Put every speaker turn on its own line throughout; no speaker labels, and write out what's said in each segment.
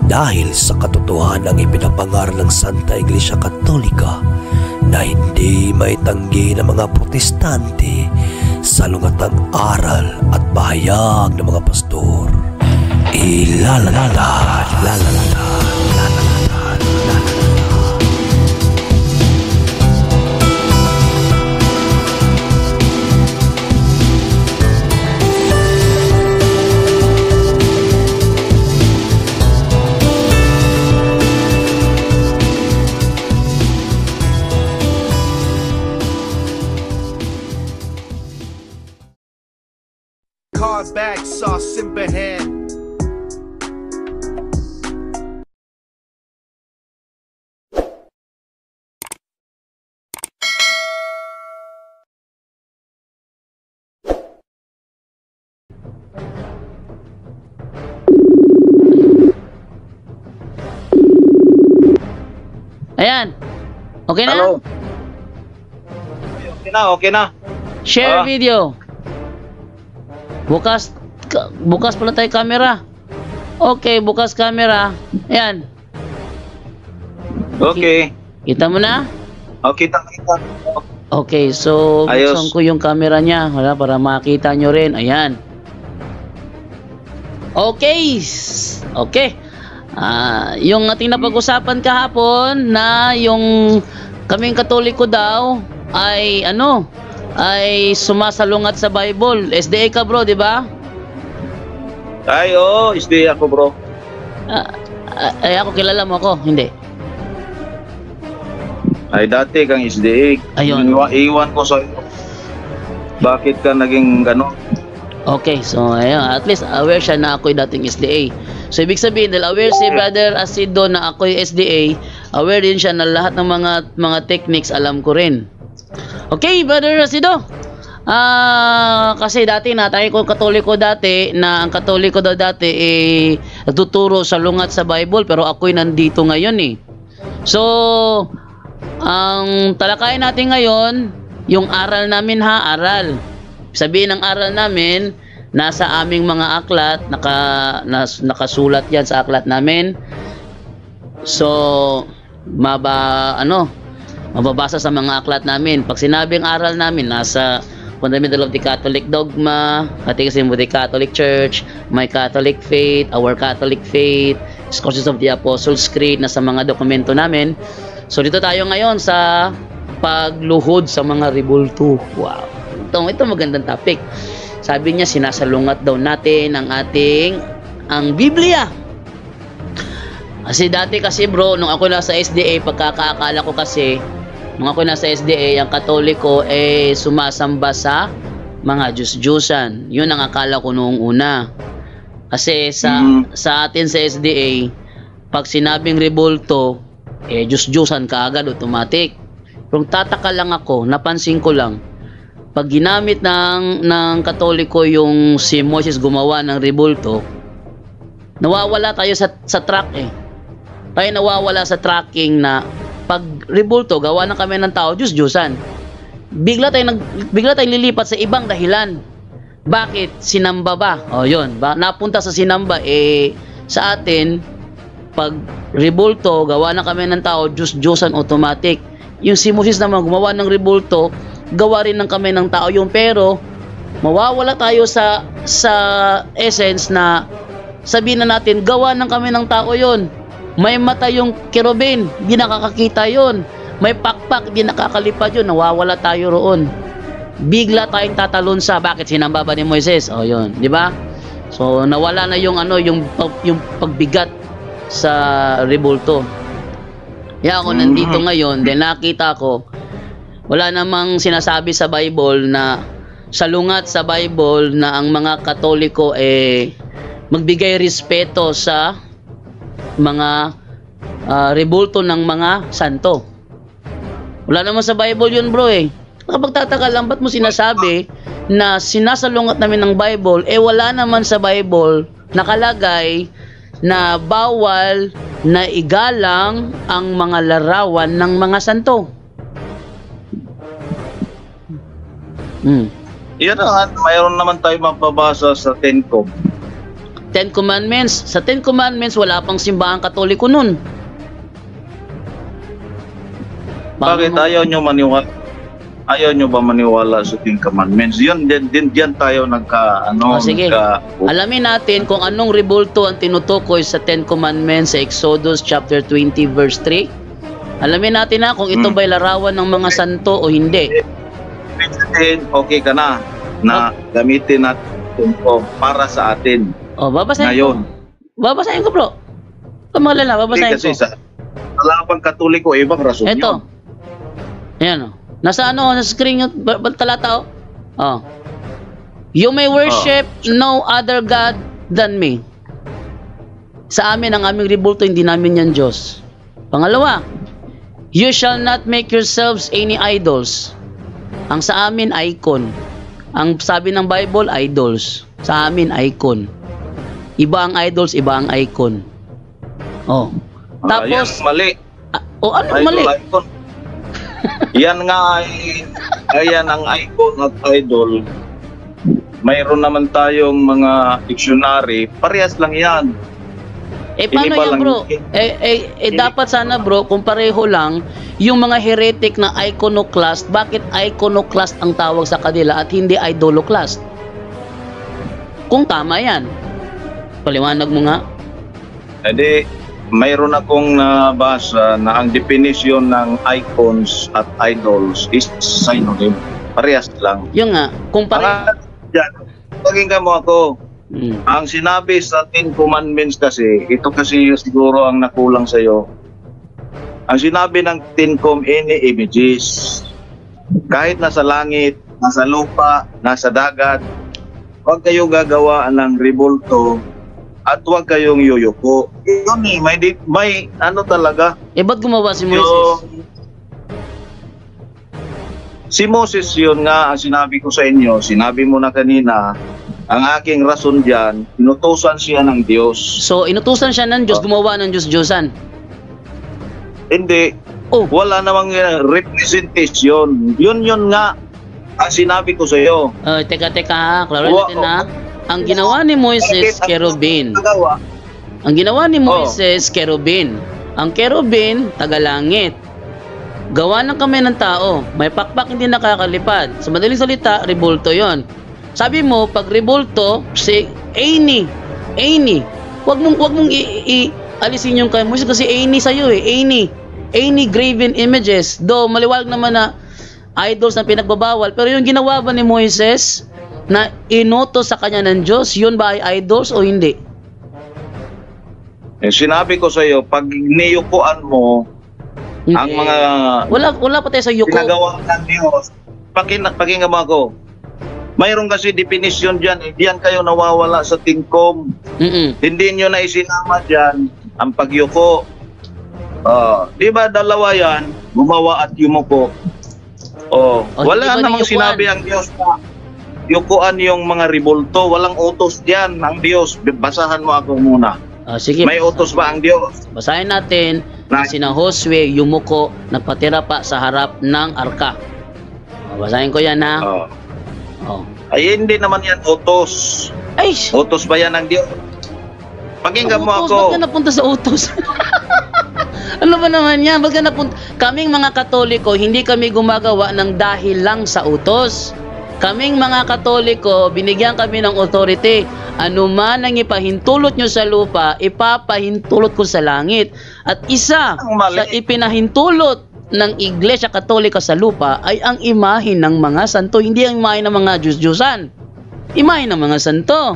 dahil sa katotohanang ipinapangaral ng Santa Iglesia Katolika na hindi maitanggi ng mga protestante sa lungatang aral at pahayag ng mga pastor.
Bag sauce simple hand.
Ayan. Okay na?
Hello. Okay na.
Share video. Bukas pala tayo camera. Okay, bukas camera. Ayan.
Okay.
Kita mo na?
Okay, kita.
Okay, so buksan ko yung camera niya para makita nyo rin. Ayan. Okay. Okay. Yung ating napag-usapan kahapon na yung kaming Katoliko daw ay ay sumasalungat sa Bible. SDA ka bro, di ba?
Ay, oo, SDA ako bro.
Ay ako, kilala mo ako? Hindi.
Ay, dati kang SDA.
Ayun.
Iwan ko sa'yo. Bakit ka naging gano'n?
Okay, so ayun, at least aware siya na ako'y dating SDA. So ibig sabihin, dahil aware si Brother Asido na ako'y SDA, aware din siya na lahat ng mga techniques alam ko rin. Okay, Brother Asido. Kasi dati natay ko Katoliko dati na ang Katoliko daw dati nagtuturo sa lungat sa Bible, pero ako'y nandito ngayon eh. So, ang talakayin natin ngayon, yung aral namin aral. Sabihin ng aral namin, nasa aming mga aklat, nakasulat yan sa aklat namin. So, mababasa sa mga aklat namin. Pag sinabing aral namin, nasa Fundamental of the Catholic Dogma, Catechism of the Catholic Church, My Catholic Faith, Our Catholic Faith, Discourses of the Apostles' Creed, nasa mga dokumento namin. So dito tayo ngayon sa pagluhod sa mga rebulto. Wow, ito magandang topic. Sabi niya, sinasalungat daw natin ang Biblia. Kasi dati kasi bro, nung ako nasa SDA, pagkakaakala ko kasi, nung ako nasa SDA, ang Katoliko sumasamba sa mga Diyos-Diyusan. Yun ang akala ko noong una. Kasi sa atin sa SDA, pag sinabing rebulto, Diyos-Diyusan ka agad, automatic. Pero tataka lang ako, napansin ko lang, pag ginamit ng Katoliko yung si Moses gumawa ng rebulto, nawawala tayo sa track Tayo nawawala sa tracking na pag rebulto, gawa na kami ng tao, Diyos-Diyusan. Bigla tayong lilipat sa ibang dahilan. Bakit? Sinamba ba? O yun, napunta sa sinamba, sa atin, pag rebulto, gawa na kami ng tao, Diyos-Diyusan automatic. Yung si Moses naman gumawa ng rebulto, gawa rin ng kami ng tao yung, pero mawawala tayo sa essence na sabihin na natin, gawa ng kami ng tao yon. May mata yung kerubin, di nakakakita yon. May pakpak, di nakakalipad yun. Nawawala tayo roon. Bigla tayong tatalon sa bakit sinamba ba ni Moises? O yun, di ba? So nawala na yung yung pagbigat sa rebulto. Kaya ako nandito ngayon, then nakita ko wala namang sinasabi sa Bible na salungat sa Bible na ang mga Katoliko magbigay respeto sa mga rebulto ng mga santo. Wala naman sa Bible yun bro Kapag tataka lang, ba't mo sinasabi na sinasalungat namin ng Bible, wala naman sa Bible nakalagay na bawal na igalang ang mga larawan ng mga santo.
Yan mayroon naman tayo mapabasa sa Ten
Ten Commandments. Sa Ten Commandments, wala pang simbahang Katoliko nun.
Bakit ayaw nyo maniwala? Ayaw nyo ba maniwala sa Ten Commandments? Diyan tayo
Sige. Alamin natin kung anong rebulto ang tinutukoy sa Ten Commandments sa Exodus chapter 20 verse 3. Alamin natin na kung ito ba'y larawan ng mga santo o hindi.
Okay ka na gamitin natin para sa atin.
Babasahin
ngayon.
Babasahin ko, bro. Pamalala, babasahin ko.
Kasi sa wala Katoliko, ibang rason
Ito. Ayan, nasa sa screen yung talata, You may worship no other God than me. Sa amin, ang aming rebulto, hindi namin yan Diyos. Pangalawa, you shall not make yourselves any idols. Ang sa amin, icon. Ang sabi ng Bible, idols. Sa amin, icon. Iba ang idols, iba ang icon. Tapos,
yan, mali.
Ano
idol,
mali?
Icon. Yan nga ayan ang icon at idol. Mayroon naman tayong mga dictionary, parehas lang yan.
Paano yan, bro? Dapat sana, bro, kung pareho lang, yung mga heretic na iconoclast, bakit iconoclast ang tawag sa kanila at hindi idoloclast? Kung tama yan. Paliwanag mo nga.
Mayroon akong nabasa na ang definition ng icons at idols is synonym. Parehas lang.
Yung nga, kung pareho.
Pakinggan mo ako. Ang sinabi sa Ten Commandments kasi, ito kasi siguro ang nakulang sa'yo. Ang sinabi ng Ten Commandments, images. Kahit nasa langit, nasa lupa, nasa dagat, huwag kayo gagawa ng rebulto at huwag kayong yuyuko. Yun may ano talaga.
Ba't gumawa si Moses?
Si Moses yun nga ang sinabi ko sa inyo, sinabi mo na kanina, ang aking rason dyan, inutusan siya ng Diyos.
So, inutusan siya ng Diyos, gumawa ng Diyos-Diyosan?
Hindi. Wala namang representation. Yun nga ang sinabi ko sa iyo.
Teka ha, klaro natin na. Ang ginawa ni Moises, kerubin. Ang ginawa ni Moises, kerubin. Ang kerubin, tagalangit. Gawa ng kamay ng tao. May pakpak hindi nakakalipad. Sa madaling salita, rebulto yon. Sabi mo, pag rebulto, si Aini. Wag mong alisin yung kay Moises kasi Aini sa'yo Aini graven images. Though maliwanag naman na idols na pinagbabawal. Pero yung ginawa ba ni Moises na inutos sa kanya ng Diyos, yun ba ay idols o hindi?
Sinabi ko sa iyo, pag niyukuan mo, hindi. Ang mga
wala pa tayo sa yuko.
Ginagawa ng Diyos. Pakinggan mo ako. Mayroon kasi definition dyan. Diyan kayo nawawala sa tingkom. Hindi nyo na isinama dyan ang pagyuko. Di ba dalawa yan? Gumawa at yumuko. Wala namang sinabi ang Diyos na yukuan yung mga rebulto. Walang utos dyan ang Diyos. Basahan mo ako muna.
Sige.
May utos ba ang Diyos?
Basahin natin. Sina Josue yumuko, nagpatira pa sa harap ng arka. Basahin ko yan ha.
Ay hindi naman yan utos. Utos ba yan ng Diyos? Pakinggan mo ako.
Ba't ka napunta sa utos? Ano ba naman yan? Ba't ka napunta? Kaming mga Katoliko, hindi kami gumagawa ng dahil lang sa utos. Kaming mga Katoliko, binigyan kami ng authority. Ano man ang ipahintulot nyo sa lupa, ipapahintulot ko sa langit. At isa sa ipinahintulot ng Iglesia Katolika sa lupa ay ang imahe ng mga santo, hindi ang imahe ng mga Diyos-Diyosan. Imahe ng mga santo.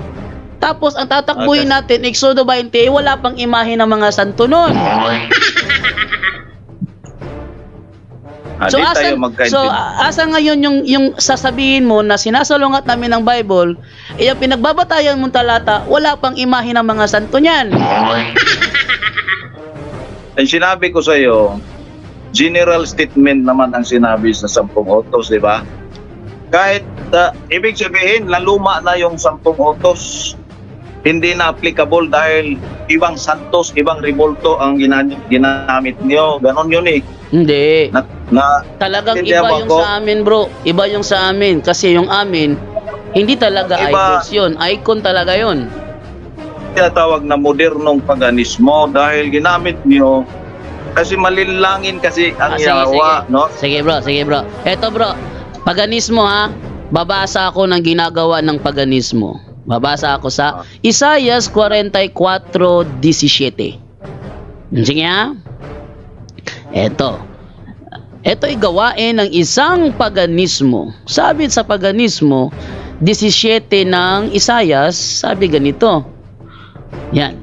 Tapos ang tatakbuhin natin, Exodo 20, wala pang imahe ng mga santo nun. So asa ngayon yung sasabihin mo na sinasalungat namin ng Bible, yung pinagbabatayan mong talata, wala pang imahe ng mga santo niyan.
Ang sinabi ko sa iyo, general statement naman ang sinabi sa 10 utos, di ba? Kahit ibig sabihin, laluma na yung 10 utos. Hindi na applicable dahil ibang santos, ibang rebulto ang ginamit niyo. Ganon yun eh.
Hindi. Talagang iba yung sa amin, bro. Iba yung sa amin. Kasi yung amin, hindi talaga idols yun. Icon talaga yun.
tinatawag na modernong paganismo dahil ginamit niyo kasi malilangin kasi ang yawa, no?
Sige bro. Eto bro, paganismo ha. Babasa ako ng ginagawa ng paganismo. Babasa ako sa Isaias 44:17. Sige ha. Eto'y gawain ng isang paganismo. Sabi sa paganismo, 17 ng Isaias, sabi ganito. Yan.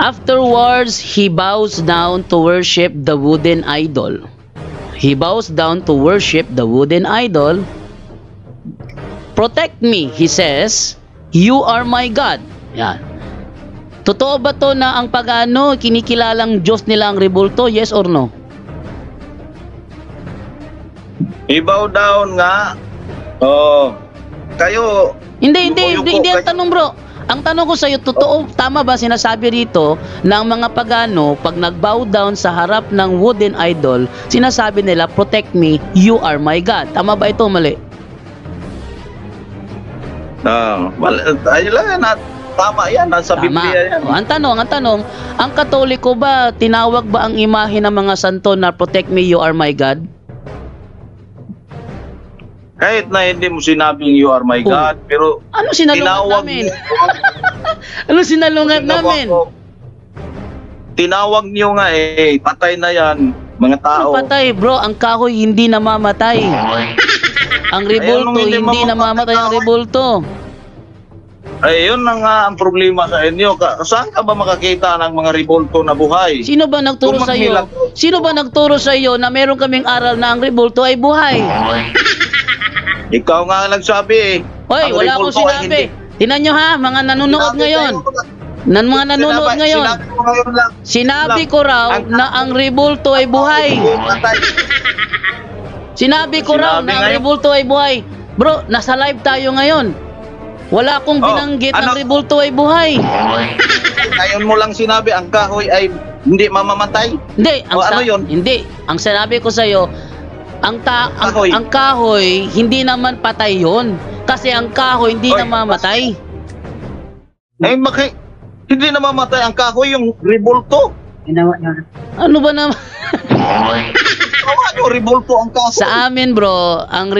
Afterwards, he bows down to worship the wooden idol. He bows down to worship the wooden idol. Protect me, he says. You are my God. Yan. Totoo ba to na ang pagano kinikilalang Diyos nila ang rebulto? Yes or no?
I-bow down nga. Oh, kayo.
Hindi ang tanong bro. Ang tanong ko sa iyo, totoo, tama ba sinasabi rito na ang mga pagano, pag nag-bow down sa harap ng wooden idol, sinasabi nila, protect me, you are my God. Tama ba ito, mali?
Tama yan, nasa Biblia yan.
Ang tanong, ang Katoliko ba, tinawag ba ang imahe ng mga santo na protect me, you are my God?
Kahit na hindi mo sinabing you are my God, pero
ano sinalungat namin? Ano sinalungat namin?
Tinawag niyo nga patay na yan, mga tao.
Ano patay bro? Ang kahoy hindi namamatay. Ang rebulto hindi namamatay ang rebulto.
Ay, yun na nga ang problema sa inyo. Saan ka ba makakita ng mga rebulto na buhay?
Sino ba nagturo sa iyo? Sino ba nagturo sa iyo na meron kaming aral na ang rebulto ay buhay?
Ikaw nga nagsabi
Hoy, wala akong sinabi. Tinan nyo ha, mga nanonood ngayon. Mga nanonood ngayon. Sinabi ko raw na ang rebulto ay buhay. Sinabi ko raw na ang rebulto ay buhay. Bro, nasa live tayo ngayon. Wala akong binanggit ng rebulto ay buhay.
Ngayon mo lang sinabi ang kahoy ay hindi mamamatay.
Hindi,
ano yun?
Hindi. Ang sinabi ko sa iyo, ang kahoy hindi naman patay yon. Kasi ang kahoy hindi namamatay.
Hindi namamatay ang kahoy, yung rebulto.
Ano ba naman?
Ano rebulto ang kahoy?
Sa amin bro, ang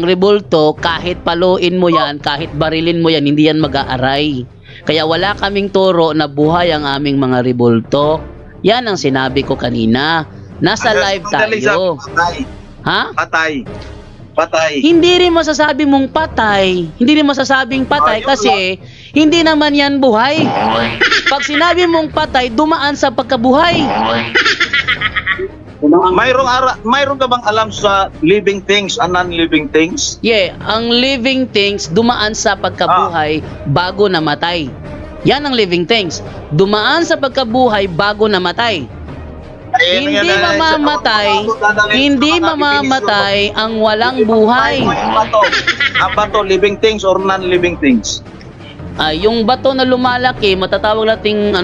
rebulto, kahit paluin mo yan, kahit barilin mo yan, hindi yan mag-aaray. Kaya wala kaming turo na buhay ang aming mga rebulto. Yan ang sinabi ko kanina. Nasa live tayo. Ha? Patay. Hindi rin masasabing mong patay. Hindi rin masasabing patay kasi hindi naman yan buhay. Pag sinabi mong patay, dumaan sa pagkabuhay.
Mayroon ka bang alam sa living things and non-living things?
Yeah, ang living things dumaan sa pagkabuhay bago namatay. Yan ang living things. Dumaan sa pagkabuhay bago namatay. Hindi mamamatay ang walang buhay.
Ang bato, living things or non-living things?
Yung bato na lumalaki, matatawag nating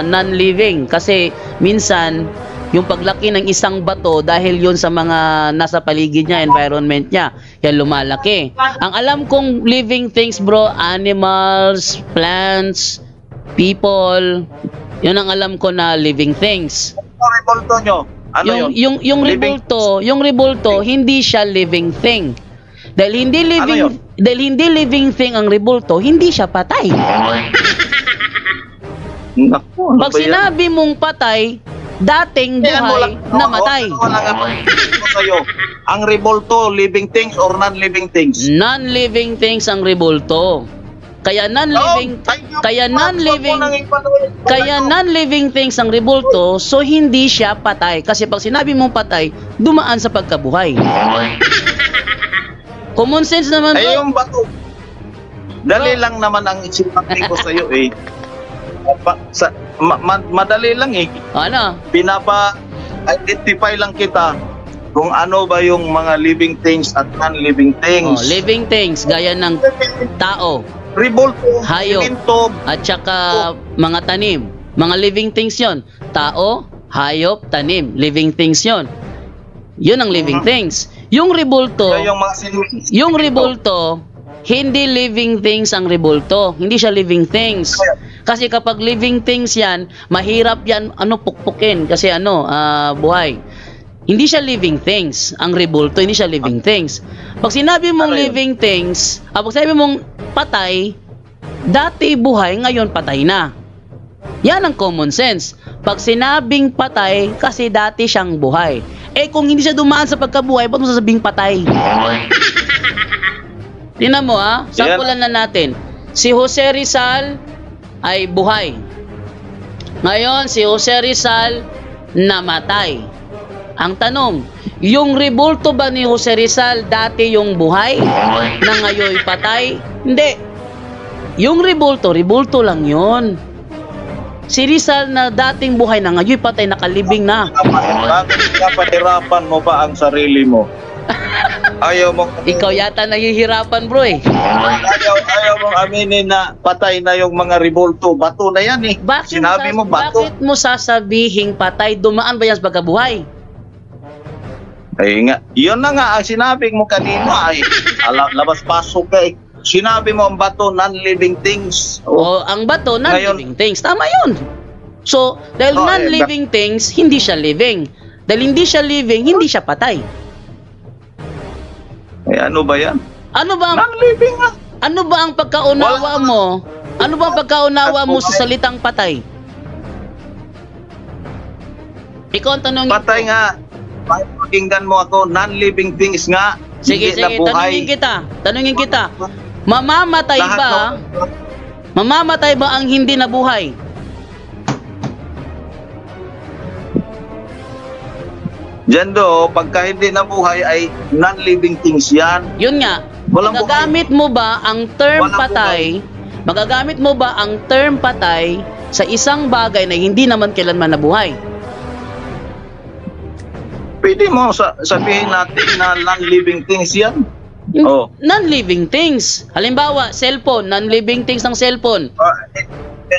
non-living. Kasi minsan, yung paglaki ng isang bato, dahil yun sa mga nasa paligid niya, environment niya, yan lumalaki. Ang alam kong living things bro, animals, plants, people, yun ang alam ko na living things.
Rebulto nyo? Ano
yung rebulto, hindi siya living thing. Dahil hindi living thing ang rebulto, hindi siya patay. Pag sinabi mong patay, dating buhay, namatay.
Ang rebulto, living things or non-living things?
Non-living things ang rebulto. Kaya non-living things ang rebulto, so hindi siya patay. Kasi pag sinabi mong patay, dumaan sa pagkabuhay. Common sense naman bro.
Yung bato. Dali lang naman ang isipan ko sa iyo madali lang
Ano?
Pinapa-identify lang kita kung ano ba yung mga living things at non-living things.
Living things, gaya ng tao,
rebulto,
hayop, at saka mga tanim. Mga living things yon. Tao, hayop, tanim. Living things yon. Yun ang living things. Yung rebulto, Hindi living things ang rebulto. Hindi siya living things. Kasi kapag living things yan, mahirap yan pukpukin kasi buhay. Hindi siya living things. Ang rebulto, hindi siya living things. Pag sinabi mong living things, pag sinabi mong patay, dati buhay, ngayon patay na. Yan ang common sense. Pag sinabing patay, kasi dati siyang buhay. Eh kung hindi siya dumaan sa pagkabuhay, ba't mo sasabing patay? Tingnan mo sampulan na natin. Si Jose Rizal ay buhay. Ngayon, si Jose Rizal namatay. Ang tanong, yung rebulto ba ni Jose Rizal dati yung buhay na ngayon patay? Hindi. Yung rebulto lang yun. Si Rizal na dating buhay na ngayon patay, nakalibing na.
Bakit napahirapan mo ba ang sarili mo? Ayaw mo.
Ikaw yata nahihirapan, bro eh.
Ayaw mong aminin na patay na yung mga rebulto. Bato na yan eh. Sinabi mo bato.
Bakit mo sasabihing patay? Dumaan ba yan sa pagkabuhay?
Ay nga, yun na nga ang sinabi mo kanina ay labas-pasok ka eh. Sinabi mo ang bato, non-living things.
Ang bato, non-living things. Tama yun. So, dahil non-living things, hindi siya living. Dahil hindi siya living, hindi siya patay.
Eh, ano ba yan?
Non-living nga. Ano ba ang pagkaunawa mo? Ano ba ang pagkaunawa mo sa salitang patay? Ikaw ang tanongin ko.
Patay nga. Pakinggan mo ako, non-living things nga.
Sige, tanungin kita. Mamamatay ba ang hindi nabuhay?
Diyan pagka hindi nabuhay ay non-living things yan.
Yun nga. Magagamit mo ba ang term patay? Magagamit mo ba ang term patay sa isang bagay na hindi naman kailanman nabuhay?
Pwede mo sabihin natin na non-living things yan.
Non-living things. Halimbawa, cellphone, non-living things ng cellphone.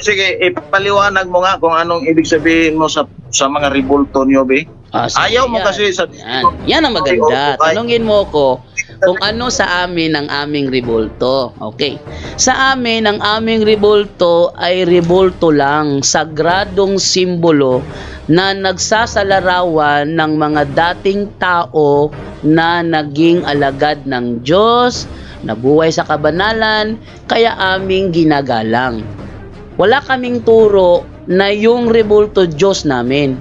Sige, ipaliwanag mo nga kung anong ibig sabihin mo sa mga rebulto niyo, be. Ayaw mo kasi sabihin.
Yan ang maganda. Tanungin mo ko kung ano sa amin ang aming rebulto. Okay. Sa amin, ang aming rebulto ay rebulto lang, sagradong simbolo na nagsasalarawan ng mga dating tao na naging alagad ng Diyos, nabuhay sa kabanalan, kaya aming ginagalang. Wala kaming turo na yung rebulto Diyos namin.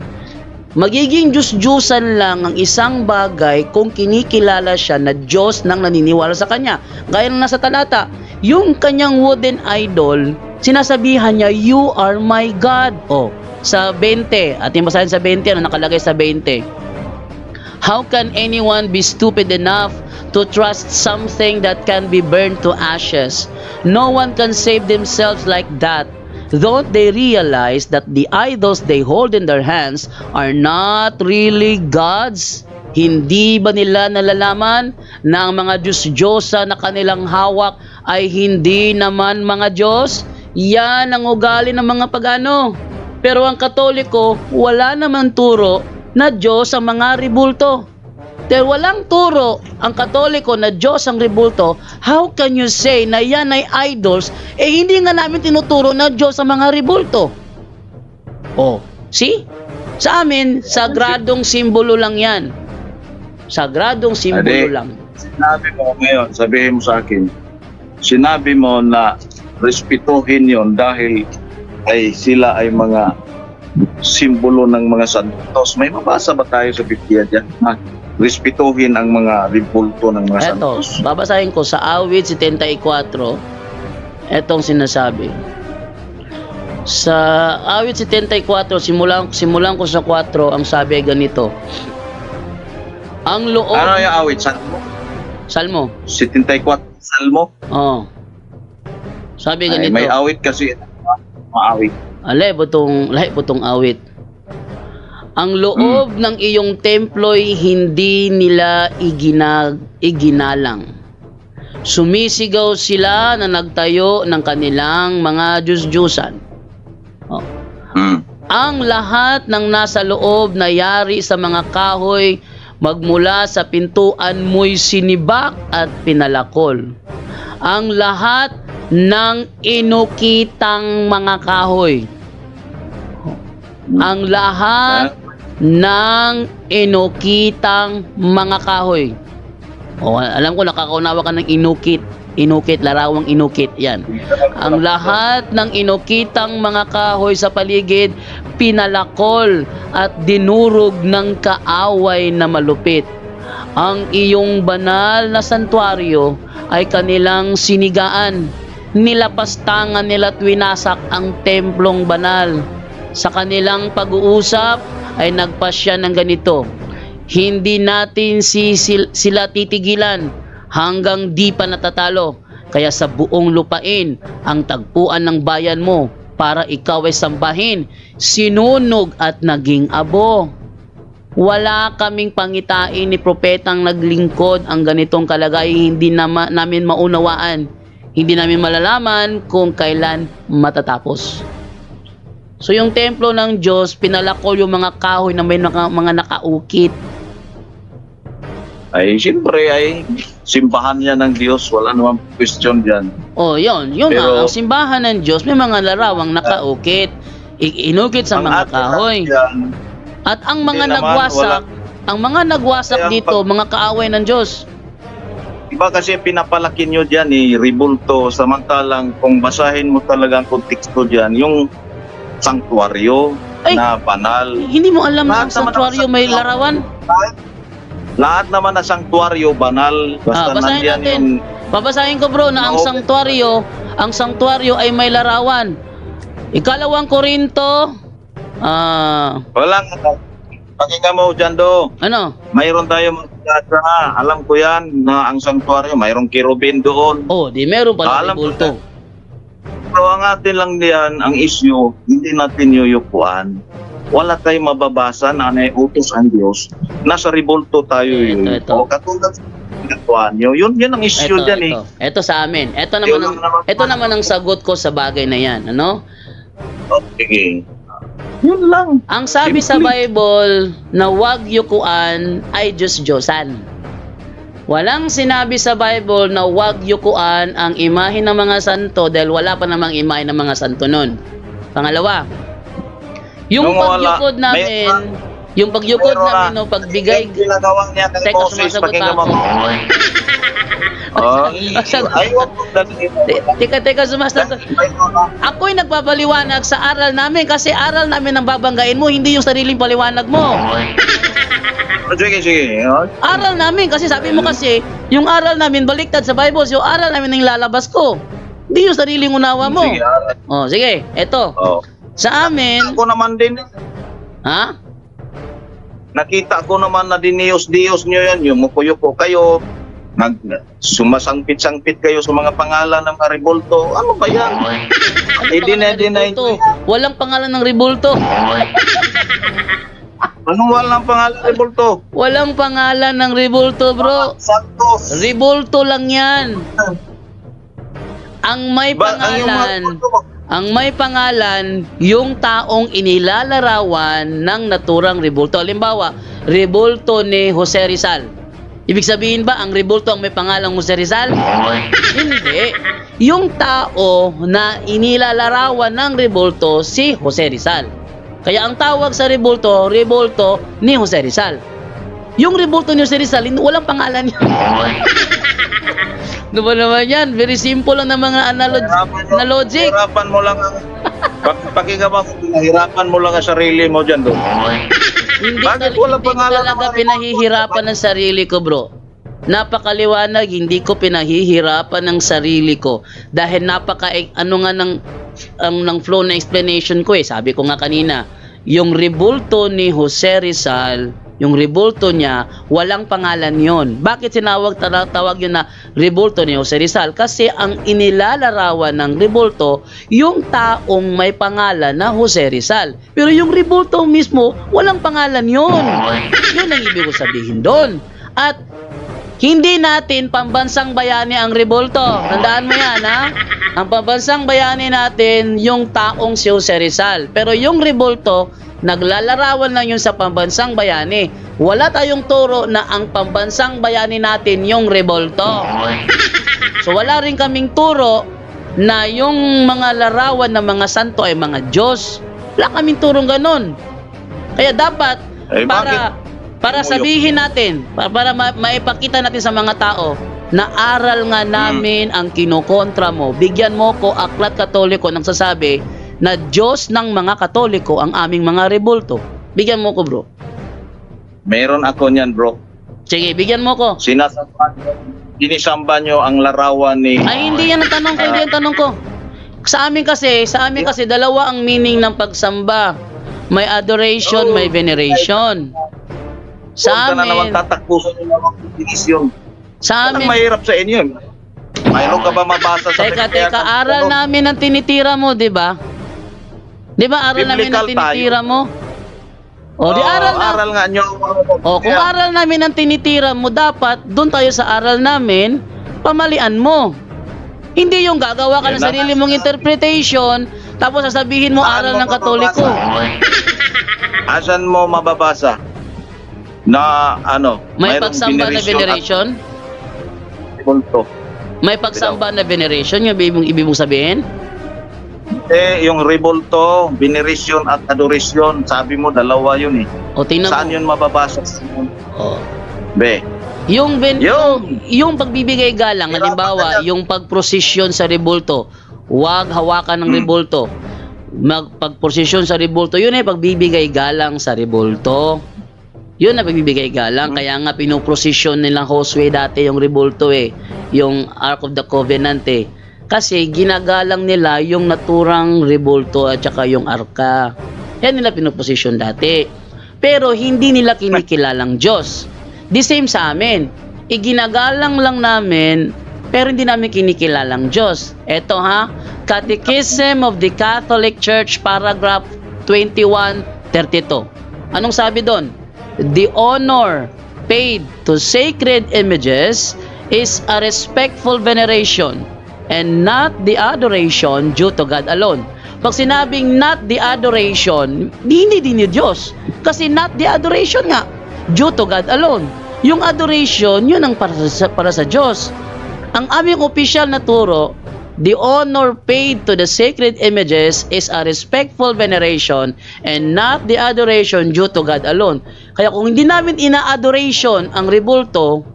Magiging Diyos-Diyosan lang ang isang bagay kung kinikilala siya na Diyos nang naniniwala sa Kanya. Gaya ng nasa talata, yung kanyang wooden idol, sinasabihan niya, "You are my God." Sa 20, at yung basahin sa 20, nakalagay sa 20. How can anyone be stupid enough to trust something that can be burned to ashes? No one can save themselves like that. Don't they realize that the idols they hold in their hands are not really gods? Hindi ba nila nalalaman na ang mga Diyos-Diyosa na kanilang hawak ay hindi naman mga Diyos? Yan ang ugali ng mga pagano. Pero ang Katoliko, wala naman turo na Diyos ang mga rebulto. Dahil walang turo ang Katoliko na Diyos ang rebulto, how can you say na yan ay idols, hindi nga namin tinuturo na Diyos ang mga rebulto? See? Sa amin, sagradong simbolo lang yan. Sagradong simbolo lang.
Sinabi mo ngayon, sabihin mo sa akin, sinabi mo na respetuhin yon dahil ay sila ay mga simbolo ng mga santos. May mabasa ba tayo sa Biblia dyan? Respetuhin ang mga rebulto ng mga santos.
Babasahin ko sa Awit 74, etong sinasabi. Sa Awit 74, simulan ko sa 4, ang sabi ay ganito. Ang loob...
Ano yung awit? Salmo? 74, Salmo?
Sabi ganito.
May awit kasi. Maawit.
Lahi butong awit. Ang loob ng iyong templo'y hindi nila iginalang. Sumisigaw sila na nagtayo ng kanilang mga Diyos-Diyosan. Ang lahat ng nasa loob na yari sa mga kahoy, magmula sa pintuan mo'y sinibak at pinalakol. ang lahat ng inukitang mga kahoy. Ang lahat ng inukitang mga kahoy. O, alam ko nakakaunawa ka ng inukit. Inukit, larawang inukit. Yan. Ang lahat ng inukitang mga kahoy sa paligid, pinalakol at dinurog ng kaaway na malupit. Ang iyong banal na santuaryo ay kanilang sinigaan. Nilapastangan nila at winasak ang templong banal. Sa kanilang pag-uusap ay nagpasya ng ganito: hindi natin sila titigilan hanggang di pa natatalo. Kaya sa buong lupain ang tagpuan ng bayan mo para ikaw ay sambahin, sinunog at naging abo. Wala kaming pangitain ni propetang naglingkod ang ganitong kalagayan, hindi namin maunawaan. Hindi namin malalaman kung kailan matatapos. So yung templo ng Diyos, pinalakol yung mga kahoy na may mga nakaukit.
Ay, siyempre, ay simbahan niya ng Diyos. Wala namang question dyan.
Oh, yun nga. Ang simbahan ng Diyos, may mga larawang nakaukit. Inukit sa mga kahoy. At ang mga nagwasak, dito, mga kaaway ng Diyos.
Iba kasi pinapalaki nyo dyan, ribulto. Samantalang kung basahin mo talaga ang konteksto dyan, yung sanktuaryo na banal.
Hindi mo alam na ang sanktuaryo may larawan?
Lahat naman na sanktuaryo banal. Basta
basahin natin. Babasahin ko bro na ang sanktuaryo ay may larawan. Ikalawang Korinto.
Walang pakinggan mo dyan do.
Ano?
Mayroon tayo magkasa. Alam ko yan na ang sanktuaryo mayroong kirubin doon.
Oh, di meron pala ribulto.
Pero ang atin lang diyan, ang issue, hindi natin yuyukuan. Wala tayong mababasa na utos ang Diyos. Nasa ribulto tayo yun. O katulad sa ginagawa nyo. Yun ang issue dyan
Ito sa amin. Ito naman ang sagot ko sa bagay na yan. Ano?
Okay. Yun lang.
Ang sabi sa Bible na wag yukuan ay Diyos-Diyosan. Walang sinabi sa Bible na wag yukuan ang imahe ng mga santo dahil wala pa namang imahe ng mga santo nun. Pangalawa, yung pagyukod namin, pagbigay,
ginagawa niya kay Moses, pakinggan mo.
Teka, sumasagot. Ako'y nagpapaliwanag sa aral namin kasi aral namin ang babanggain mo, hindi yung sariling paliwanag mo.
Sige.
Aral namin kasi sabi mo kasi, yung aral namin baliktad sa Bible, yung aral namin ang lalabas ko. Hindi yung sariling unawa mo. Sige, eto. Sa amin,
ako naman din.
Ha?
Nakita ko naman na Diyos nyo yan, yung mukuyuko kayo, sumasangpit-sangpit kayo sa mga pangalan ng ribulto. Ano ba yan? I-deny.
Walang pangalan ng ribulto.
Anong walang pangalan ng ribulto?
Walang pangalan ng ribulto, bro.
Santos.
Ribulto lang yan. Ang may pangalan, yung taong inilalarawan ng naturang ribulto. Halimbawa, ribulto ni Jose Rizal. Ibig sabihin ba, ang ribulto ang may pangalang Jose Rizal? Hindi. Yung tao na inilalarawan ng ribulto, si Jose Rizal. Kaya ang tawag sa ribulto ni Jose Rizal. Yung ribulto ni Jose Rizal, walang pangalan yun. Diba naman yan? Very simple lang ng mga logic.
Hirapan mo lang ang hirapan mo lang ang sarili mo dyan doon.
Hindi talaga pinahihirapan ng sarili ko, bro. Napakaliwanag, hindi ko pinahihirapan ng sarili ko. Dahil ng flow na explanation ko sabi ko nga kanina, yung ribulto ni Jose Rizal, yung ribulto niya, walang pangalan yon. Bakit tawag yun na ribulto ni Jose Rizal? Kasi ang inilalarawan ng ribulto, yung taong may pangalan na Jose Rizal. Pero yung ribulto mismo, walang pangalan yon. Yun ang ibig sabihin doon. At hindi natin pambansang bayani ang ribulto. Tandaan mo yan, ha? Ang pambansang bayani natin, yung taong si Jose Rizal. Pero yung ribulto, naglalarawan lang yun sa pambansang bayani. Wala tayong turo na ang pambansang bayani natin yung ribulto. So wala rin kaming turo na yung mga larawan ng mga santo ay mga Diyos. Wala kaming turong ganon. Kaya dapat para sabihin natin, para maipakita natin sa mga tao na aral nga namin ang kinukontra mo. Bigyan mo ko Aklat Katoliko nang sasabi na Diyos ng mga Katoliko ang aming mga rebulto. Bigyan mo ko, bro.
Meron ako niyan, bro.
Sige, bigyan mo ko.
Sinisamba nyo ang larawan ni...
Ay, hindi yan ang tanong ko, hindi yan ang tanong ko. Sa amin kasi dalawa ang meaning ng pagsamba. May adoration, may veneration. Sa amin...
Huwag ka na naman tatakpusan yung mga definisyon.
Sa amin...
Anong mahirap sa inyo? Mayroon ka ba mabasa sa...
Teka, aral namin ang tinitira mo, di ba? Di ba aral namin ang tinitira mo? O, di aral
nga nyo.
O, kung aral namin ang tinitira mo, dapat doon tayo sa aral namin, pamalian mo. Hindi yung gagawa ka ng sarili mong interpretation, tapos sasabihin mo aral ng Katoliko.
Asan mo mababasa? Na ano?
May pagsamba na veneration? May pagsamba na veneration, yung ibig mong sabihin?
Yung rebulto, veneration at adoration, sabi mo dalawa yun eh.
O, tingnan
saan
mo.
yun mababasa?
O.
Be.
Yung pagbibigay galang, halimbawa, yung pagprosesyon sa rebulto, huwag hawakan ng rebulto. Pagprosesyon sa rebulto, yun ay pagbibigay galang sa rebulto. Yun na pagbibigay galang. Kaya nga pinoprosesyon nilang Josue dati yung rebulto eh. Yung Ark of the Covenant eh. Kasi ginagalang nila yung naturang rebulto at saka yung arka. Yan nila pinoposisyon dati. Pero hindi nila kinikilalang Diyos. The same sa amin. Iginagalang lang namin, pero hindi namin kinikilalang Diyos. Eto ha, Catechism of the Catholic Church, paragraph 2132. Anong sabi doon? The honor paid to sacred images is a respectful veneration and not the adoration due to God alone. Pag sinabing not the adoration, hindi din ni Diyos. Kasi not the adoration nga, due to God alone. Yung adoration, yun ang para sa Diyos. Ang aming opisyal na turo, the honor paid to the sacred images is a respectful veneration and not the adoration due to God alone. Kaya kung hindi namin ina-adoration ang rebulto,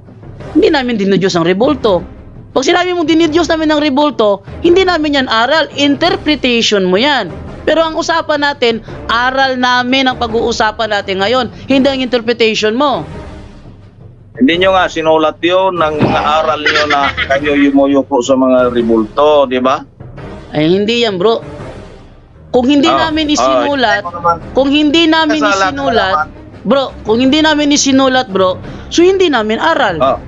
hindi namin din ni Diyos ang rebulto. Pag sinabi mong dinidiyos namin ng rebulto, hindi namin yan aral, interpretation mo yan. Pero ang usapan natin, aral namin ang pag-uusapan natin ngayon, hindi ang interpretation mo.
Hindi nyo nga sinulat yun ng mga aral nyo na kayo yumuyo po sa mga rebulto, di ba?
Ay hindi yan, bro. Kung hindi namin isinulat, kung hindi namin isinulat, bro, kung hindi namin isinulat, bro, so hindi namin aral.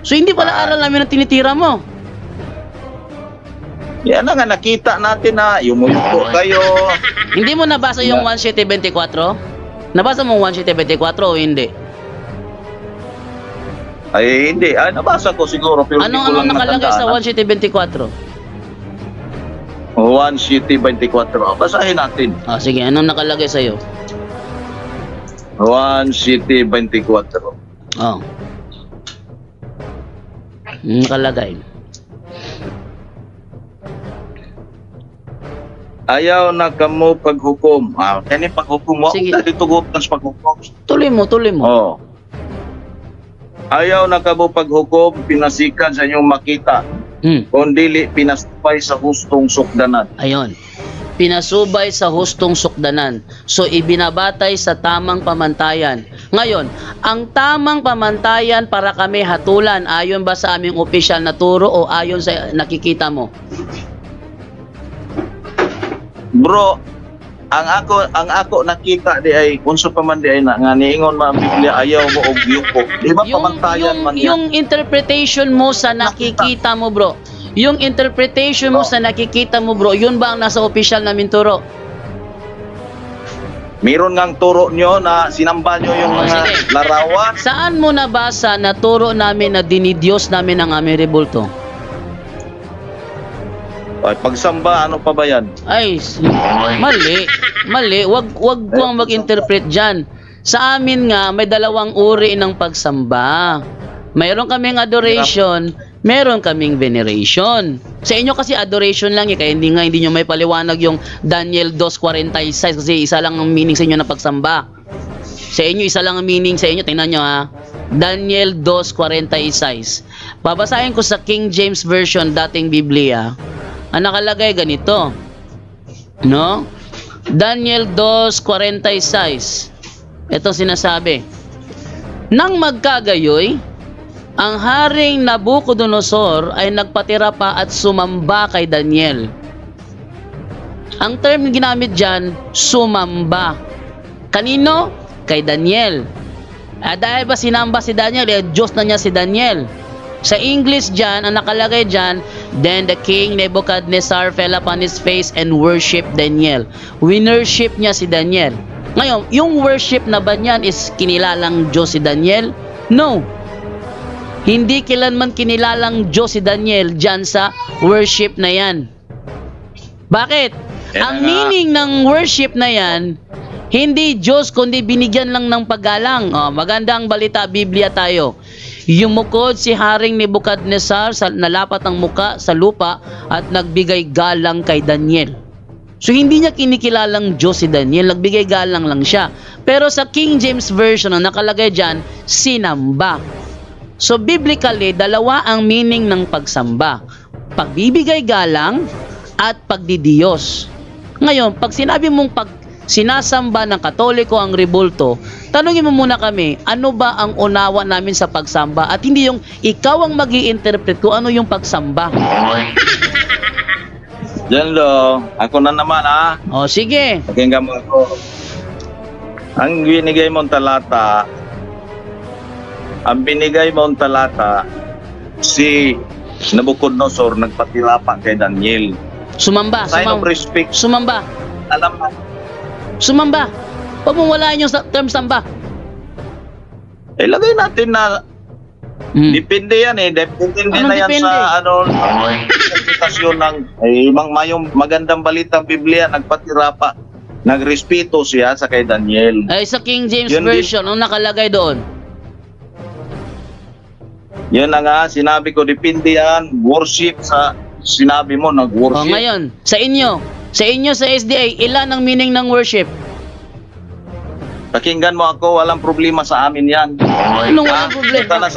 So hindi pala aral namin ang tinitira mo.
Yan na nga, nakita natin na yumuyuko kayo.
Hindi mo nabasa yung 1:24? Nabasa mo 1:24 o hindi?
Ay hindi, nabasa ko siguro pero
anong nakalagay sa 1:24?
1:24. Basahin natin.
Sige, anong nakalagay sa iyo?
1:24.
Nakalagay.
Ayaw na kamo paghukom. Kani paghukom mo.
Sige.
Dito gupan sa paghukom.
Tuloy mo.
Ayaw na kamo paghukom, pinasikan sa inyong makita. Kundili pinasubay sa hustong sukdanan.
Ayon. Pinasubay sa hustong sukdanan. So ibinabatay sa tamang pamantayan. Ngayon, ang tamang pamantayan para kami hatulan, ayon ba sa aming opisyal na turo o ayon sa nakikita mo?
Bro, ang ako nakita di ay unsa pa man di ay nga niingon man Biblia ayaw mo og yuko. Di ba pamantayan man yan?
Yung interpretation mo sa nakikita mo, bro. Yung interpretation mo sa nakikita mo, bro, yun ba ang nasa opisyal namin turo?
Meron ngang turo nyo na sinamba nyo yung mga larawan.
Saan mo nabasa na turo namin na dinidiyos namin ang aming rebulto?
Ay, pagsamba, ano pa ba yan?
Ay, mali. Wag kang mag-interpret dyan. Sa amin nga, may dalawang uri ng pagsamba. Mayroon kaming adoration, meron kaming veneration. Sa inyo kasi adoration lang kaya hindi nyo may paliwanag yung Daniel 2:46 kasi isa lang ang meaning sa inyo na pagsamba. Sa inyo, isa lang ang meaning sa inyo. Tingnan nyo ha. Daniel 2:46. Babasahin ko sa King James Version, dating Biblia. Ang nakalagay ganito. No? Daniel 2:46. Ito sinasabi. Nang magkagayoy, ang Haring Nabucodonosor ay nagpatira pa at sumamba kay Daniel. Ang term ginamit dyan, sumamba. Kanino? Kay Daniel. Dahil ba sinamba si Daniel, Diyos na niya si Daniel. Sa English dyan, ang nakalagay dyan, then the king Nebuchadnezzar fell upon his face and worshiped Daniel. Winworship niya si Daniel. Ngayon, yung worship na ba niyan is kinilalang Diyos si Daniel? No. Hindi kailanman kinilalang Diyos si Daniel dyan sa worship na yan. Bakit? Ang meaning ng worship na yan, hindi Diyos kundi binigyan lang ng paggalang. Magandang balita, Biblia tayo. Yumukod si Haring Nebuchadnezzar, nalapat ang muka sa lupa at nagbigay galang kay Daniel. So hindi niya kinikilalang Diyos si Daniel, nagbigay galang lang siya. Pero sa King James Version, ang nakalagay dyan, sinamba. So biblically, dalawa ang meaning ng pagsamba. Pagbibigay galang at pagdidiyos. Ngayon, pag sinabi mong sinasamba ng Katoliko ang rebulto, tanungin mo muna kami, ano ba ang unawa namin sa pagsamba? At hindi yung ikaw ang mag-i-interpret kung ano yung pagsamba.
Diyan lo, ako na naman
O sige.
Pakinggan mo ako. Ang binigay mong talata, si Nabucodonosor nagpatira pa kay Daniel.
Sumamba.
Sign of respect.
Sumamba.
Alam mo.
Sumamba. Huwag mong walaan yung term samba.
Ilagay natin na depende yan Depende na yan
depende?
sa interpretasyon ng mayong magandang balita Biblia, nagpatira pa. Nagrespeto siya sa kay Daniel.
Ay, sa King James Version, ang nakalagay doon?
Yan na nga, sinabi ko, depende yan. Worship sa sinabi mo, nag-worship.
Ngayon, sa inyo sa SDA, ilan ang meaning ng worship?
Pakinggan mo ako, walang problema sa amin yan.
Anong walang problema?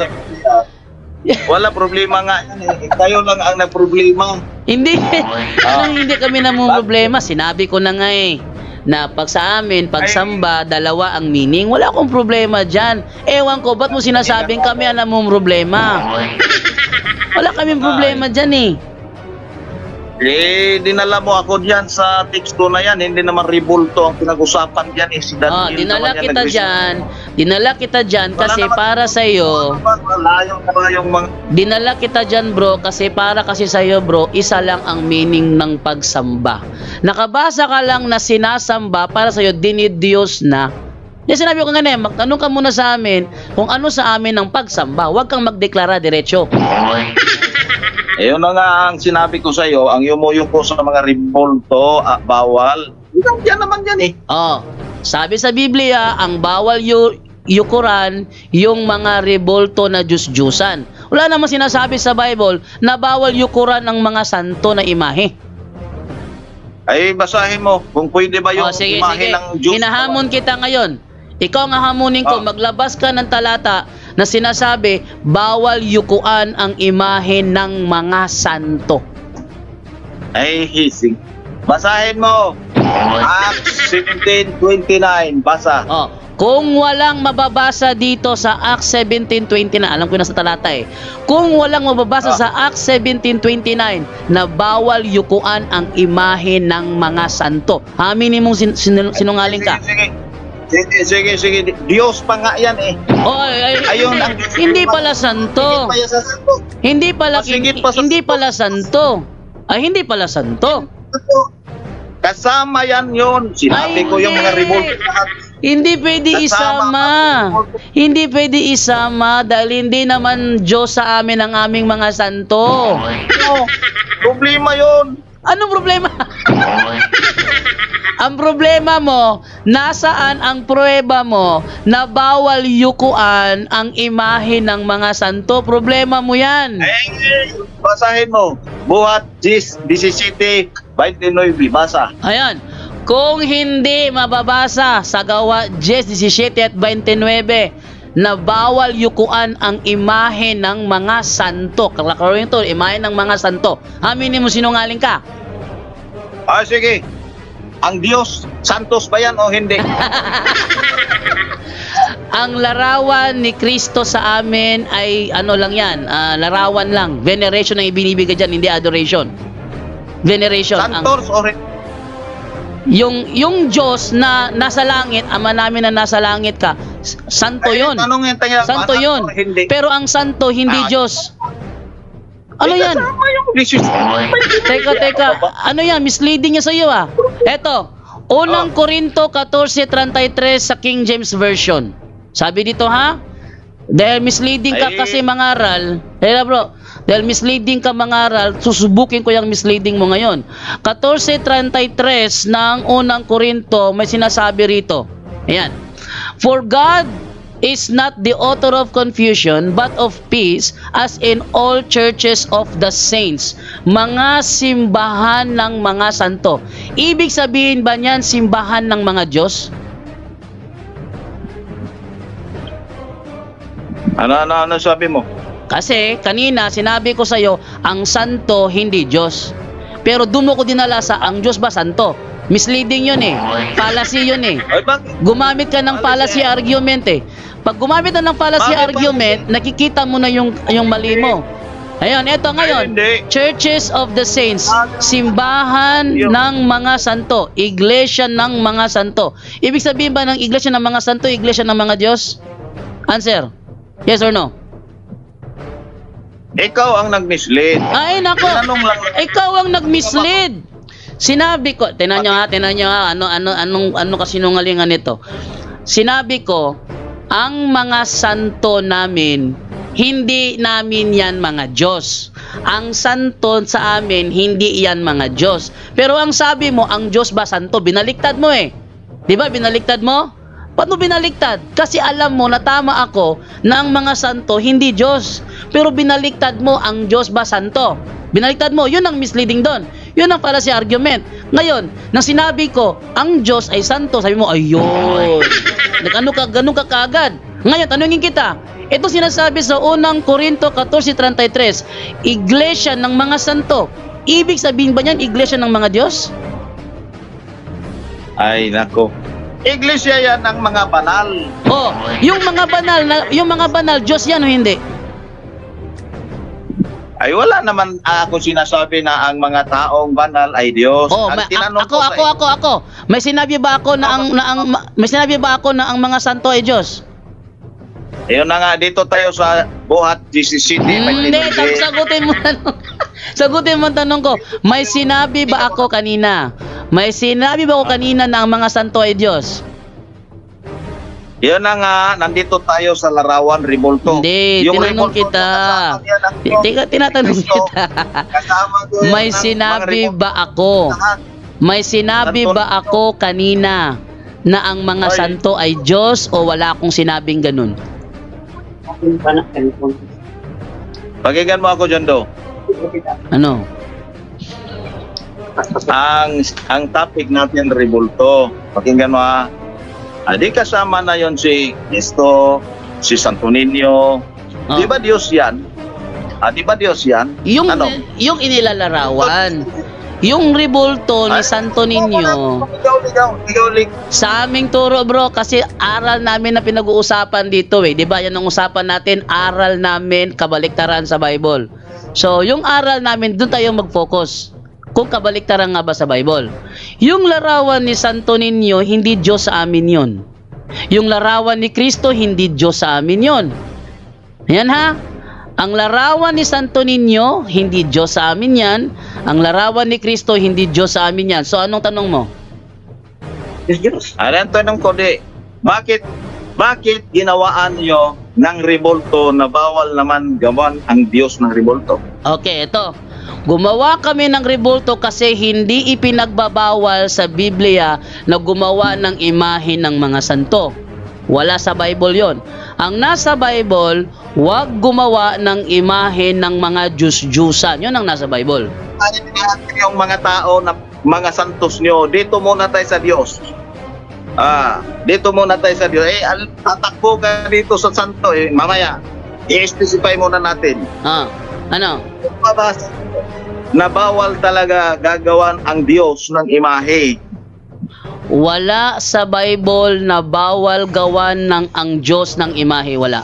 Wala problema nga yan Kayo lang ang nagproblema.
Hindi. Hindi kami namang problema. Sinabi ko na nga na pag sa amin, pagsamba, dalawa ang meaning. Wala akong problema dyan. Ewan ko, ba't mo sinasabing kami ang namang problema? Wala kaming problema dyan
dinala mo ako diyan sa teksto na yan. Hindi naman rebulto ang pinag-usapan diyan si Daniel.
Dinala kita diyan kasi para sa iyo. Dinala kita diyan, bro, kasi para kasi sa iyo, bro, isa lang ang meaning ng pagsamba. Nakabasa ka lang na sinasamba para sa iyo, dinidiyos na. Di sinabi ko nga magtanong ka muna sa amin kung ano sa amin ang pagsamba. Huwag kang magdeklara diretso.
Ayun na nga ang sinabi ko sa iyo, ang yumuyuko sa mga rebulto, bawal. Yan naman yan
Sabi sa Biblia, ang bawal yukuran yung mga rebulto na Diyos-Diyusan. Wala namang sinasabi sa Bible na bawal yukuran ang mga santo na imahe.
Ay, basahin mo kung pwede ba yung imahe ng Diyos.
Hinahamon kita ngayon. Ikaw ang hahamunin ko, maglabas ka ng talata na sinasabi, bawal yukuan ang imahe ng mga santo.
Ay, hising. Basahin mo. Acts 17:29. Basa.
Kung walang mababasa dito sa Acts 17:29, alam ko na sa talata Kung walang mababasa sa Acts 17:29 na bawal yukuan ang imahe ng mga santo. Aminin mong sinungaling ka.
Sige. Diyos pa nga yan
Ayun ang hindi pala santo. Hindi pala santo. Hindi pala santo.
Kasama yan yun. Sinabi ko yung mga revolt lahat.
Hindi pwede isama. Hindi pwede isama dahil hindi naman Diyos sa amin ang aming mga santo.
Problema yun.
Anong problema? Ang problema mo, nasaan ang pruweba mo na bawal yukuan ang imahe ng mga santo? Problema mo yan.
Basahin mo. Buhat 17:29, basa.
Ayan. Kung hindi mababasa sa Gawa 10:17 at 29 na bawal yukuan ang imahe ng mga santo. Kalakaroon ito, imahe ng mga santo. Aminin mo sinungaling ka.
Sige. Ang Diyos, santos ba yan o hindi?
Ang larawan ni Kristo sa amin ay ano lang yan, larawan lang. Veneration ang ibinibigay dyan, hindi adoration. Veneration.
Santos o
yung Diyos na nasa langit, Ama namin na nasa langit ka, santo yun. Santo yun. Pero ang santo, hindi Diyos. Ano yan? Teka. Ano yan? Misleading niya sa iyo Eto, unang Korinto 14:33 sa King James Version. Sabi dito dahil misleading ka kasi mangaral. Bro, dahil misleading ka mangaral, susubukin ko yung misleading mo ngayon. 14:33 ng unang Korinto, may sinasabi rito. Ayan. For God is not the author of confusion, but of peace, as in all churches of the saints. Mga simbahan ng mga santo. Ibig sabihin ba niyan simbahan ng mga Diyos?
Ano sabi mo?
Kasi kanina sinabi ko sa iyo, ang santo hindi Diyos. Pero doon mo ko dinala sa ang Diyos ba santo? Misleading yun Fallacy yun Gumamit ka ng fallacy argument Pag gumamit na ng fallacy argument, nakikita mo na yung mali mo. Ayun, eto ngayon. Churches of the saints. Simbahan ng mga santo. Iglesia ng mga santo. Ibig sabihin ba ng iglesia ng mga santo, iglesia ng mga Diyos? Answer. Yes or no?
Ikaw ang nag-mislead.
Ay, nako. Ikaw ang nag-mislead. Sinabi ko, tinan nyo ano kasinungalingan nito. Sinabi ko, ang mga santo namin, hindi namin yan mga Diyos. Ang santo sa amin, hindi yan mga Diyos. Pero ang sabi mo, ang Diyos ba santo? Binaliktad mo Di ba binaliktad mo? Paano binaliktad? Kasi alam mo na tama ako na ang mga santo hindi Diyos. Pero binaliktad mo ang Diyos ba santo? Binaliktad mo, yun ang misleading doon. Yun ang fallacy argument. Ngayon, nang sinabi ko, ang Diyos ay santo, sabi mo, ayun. Ganun ka kaagad. Ngayon, tanungin kita, ito sinasabi sa unang Korinto 14:33, iglesia ng mga santo. Ibig sabihin ba niyan, iglesia ng mga Diyos?
Ay, nako. Iglesia yan ng mga banal.
Yung mga banal, Diyos yan o hindi?
Ay wala naman ako sinasabi na ang mga taong banal ay Diyos.
Ako. May sinabi ba ako na ang mga santo ay Diyos?
Ayun na nga, dito tayo sa Buhat 17.
Hindi, sagutin mo tanong. Sagutin mo tanong ko. May sinabi ba ako kanina? Na ang mga santo ay Diyos?
Yun na nga, nandito tayo sa larawan, Rebulto.
Hindi, tinanong kita. Tinatanong kita. May sinabi ba ako? May sinabi ba ako kanina na ang mga santo ay Diyos o wala akong sinabing ganun?
Pakinggan mo ako dyan, Do.
Ano?
Ang topic natin, Rebulto. Pakinggan mo di kasama na yon si Cristo, si Santo Niño. Di ba Diyos yan? Di ba Diyos yan?
Yung inilalarawan. Yung rebulto ni Santo Niño. Sa aming turo, bro, kasi aral namin na pinag-uusapan dito Di ba? Yan ang usapan natin, aral namin, kabaliktaran sa Bible. So, yung aral namin, doon tayo mag-focus. Kung kabaliktaran nga ba sa Bible. Yung larawan ni Santo Niño, hindi Diyos sa amin yun. Yung larawan ni Kristo, hindi Diyos sa amin yun. Ayan Ang larawan ni Santo Niño, hindi Diyos sa amin yan. Ang larawan ni Kristo, hindi Diyos sa amin yan. So, anong tanong mo?
Ang tanong ko bakit ginawaan nyo ng rebulto na bawal naman gawan ang Diyos ng rebulto?
Okay, ito. Gumawa kami ng rebulto kasi hindi ipinagbabawal sa Biblia na gumawa ng imahe ng mga santo. Wala sa Bible yon. Ang nasa Bible, huwag gumawa ng imahe ng mga Diyos-Diyusan. Yun ang nasa Bible.
Yung mga tao na mga santos nyo, dito muna tayo sa Diyos. Dito muna tayo sa Diyos. Tatakbo ka dito sa santo. Mamaya, i-specify muna natin.
Ano?
Na bawal talaga gagawan ang Diyos ng imahe.
Wala sa Bible na bawal gawan ng ang Diyos ng imahe. Wala.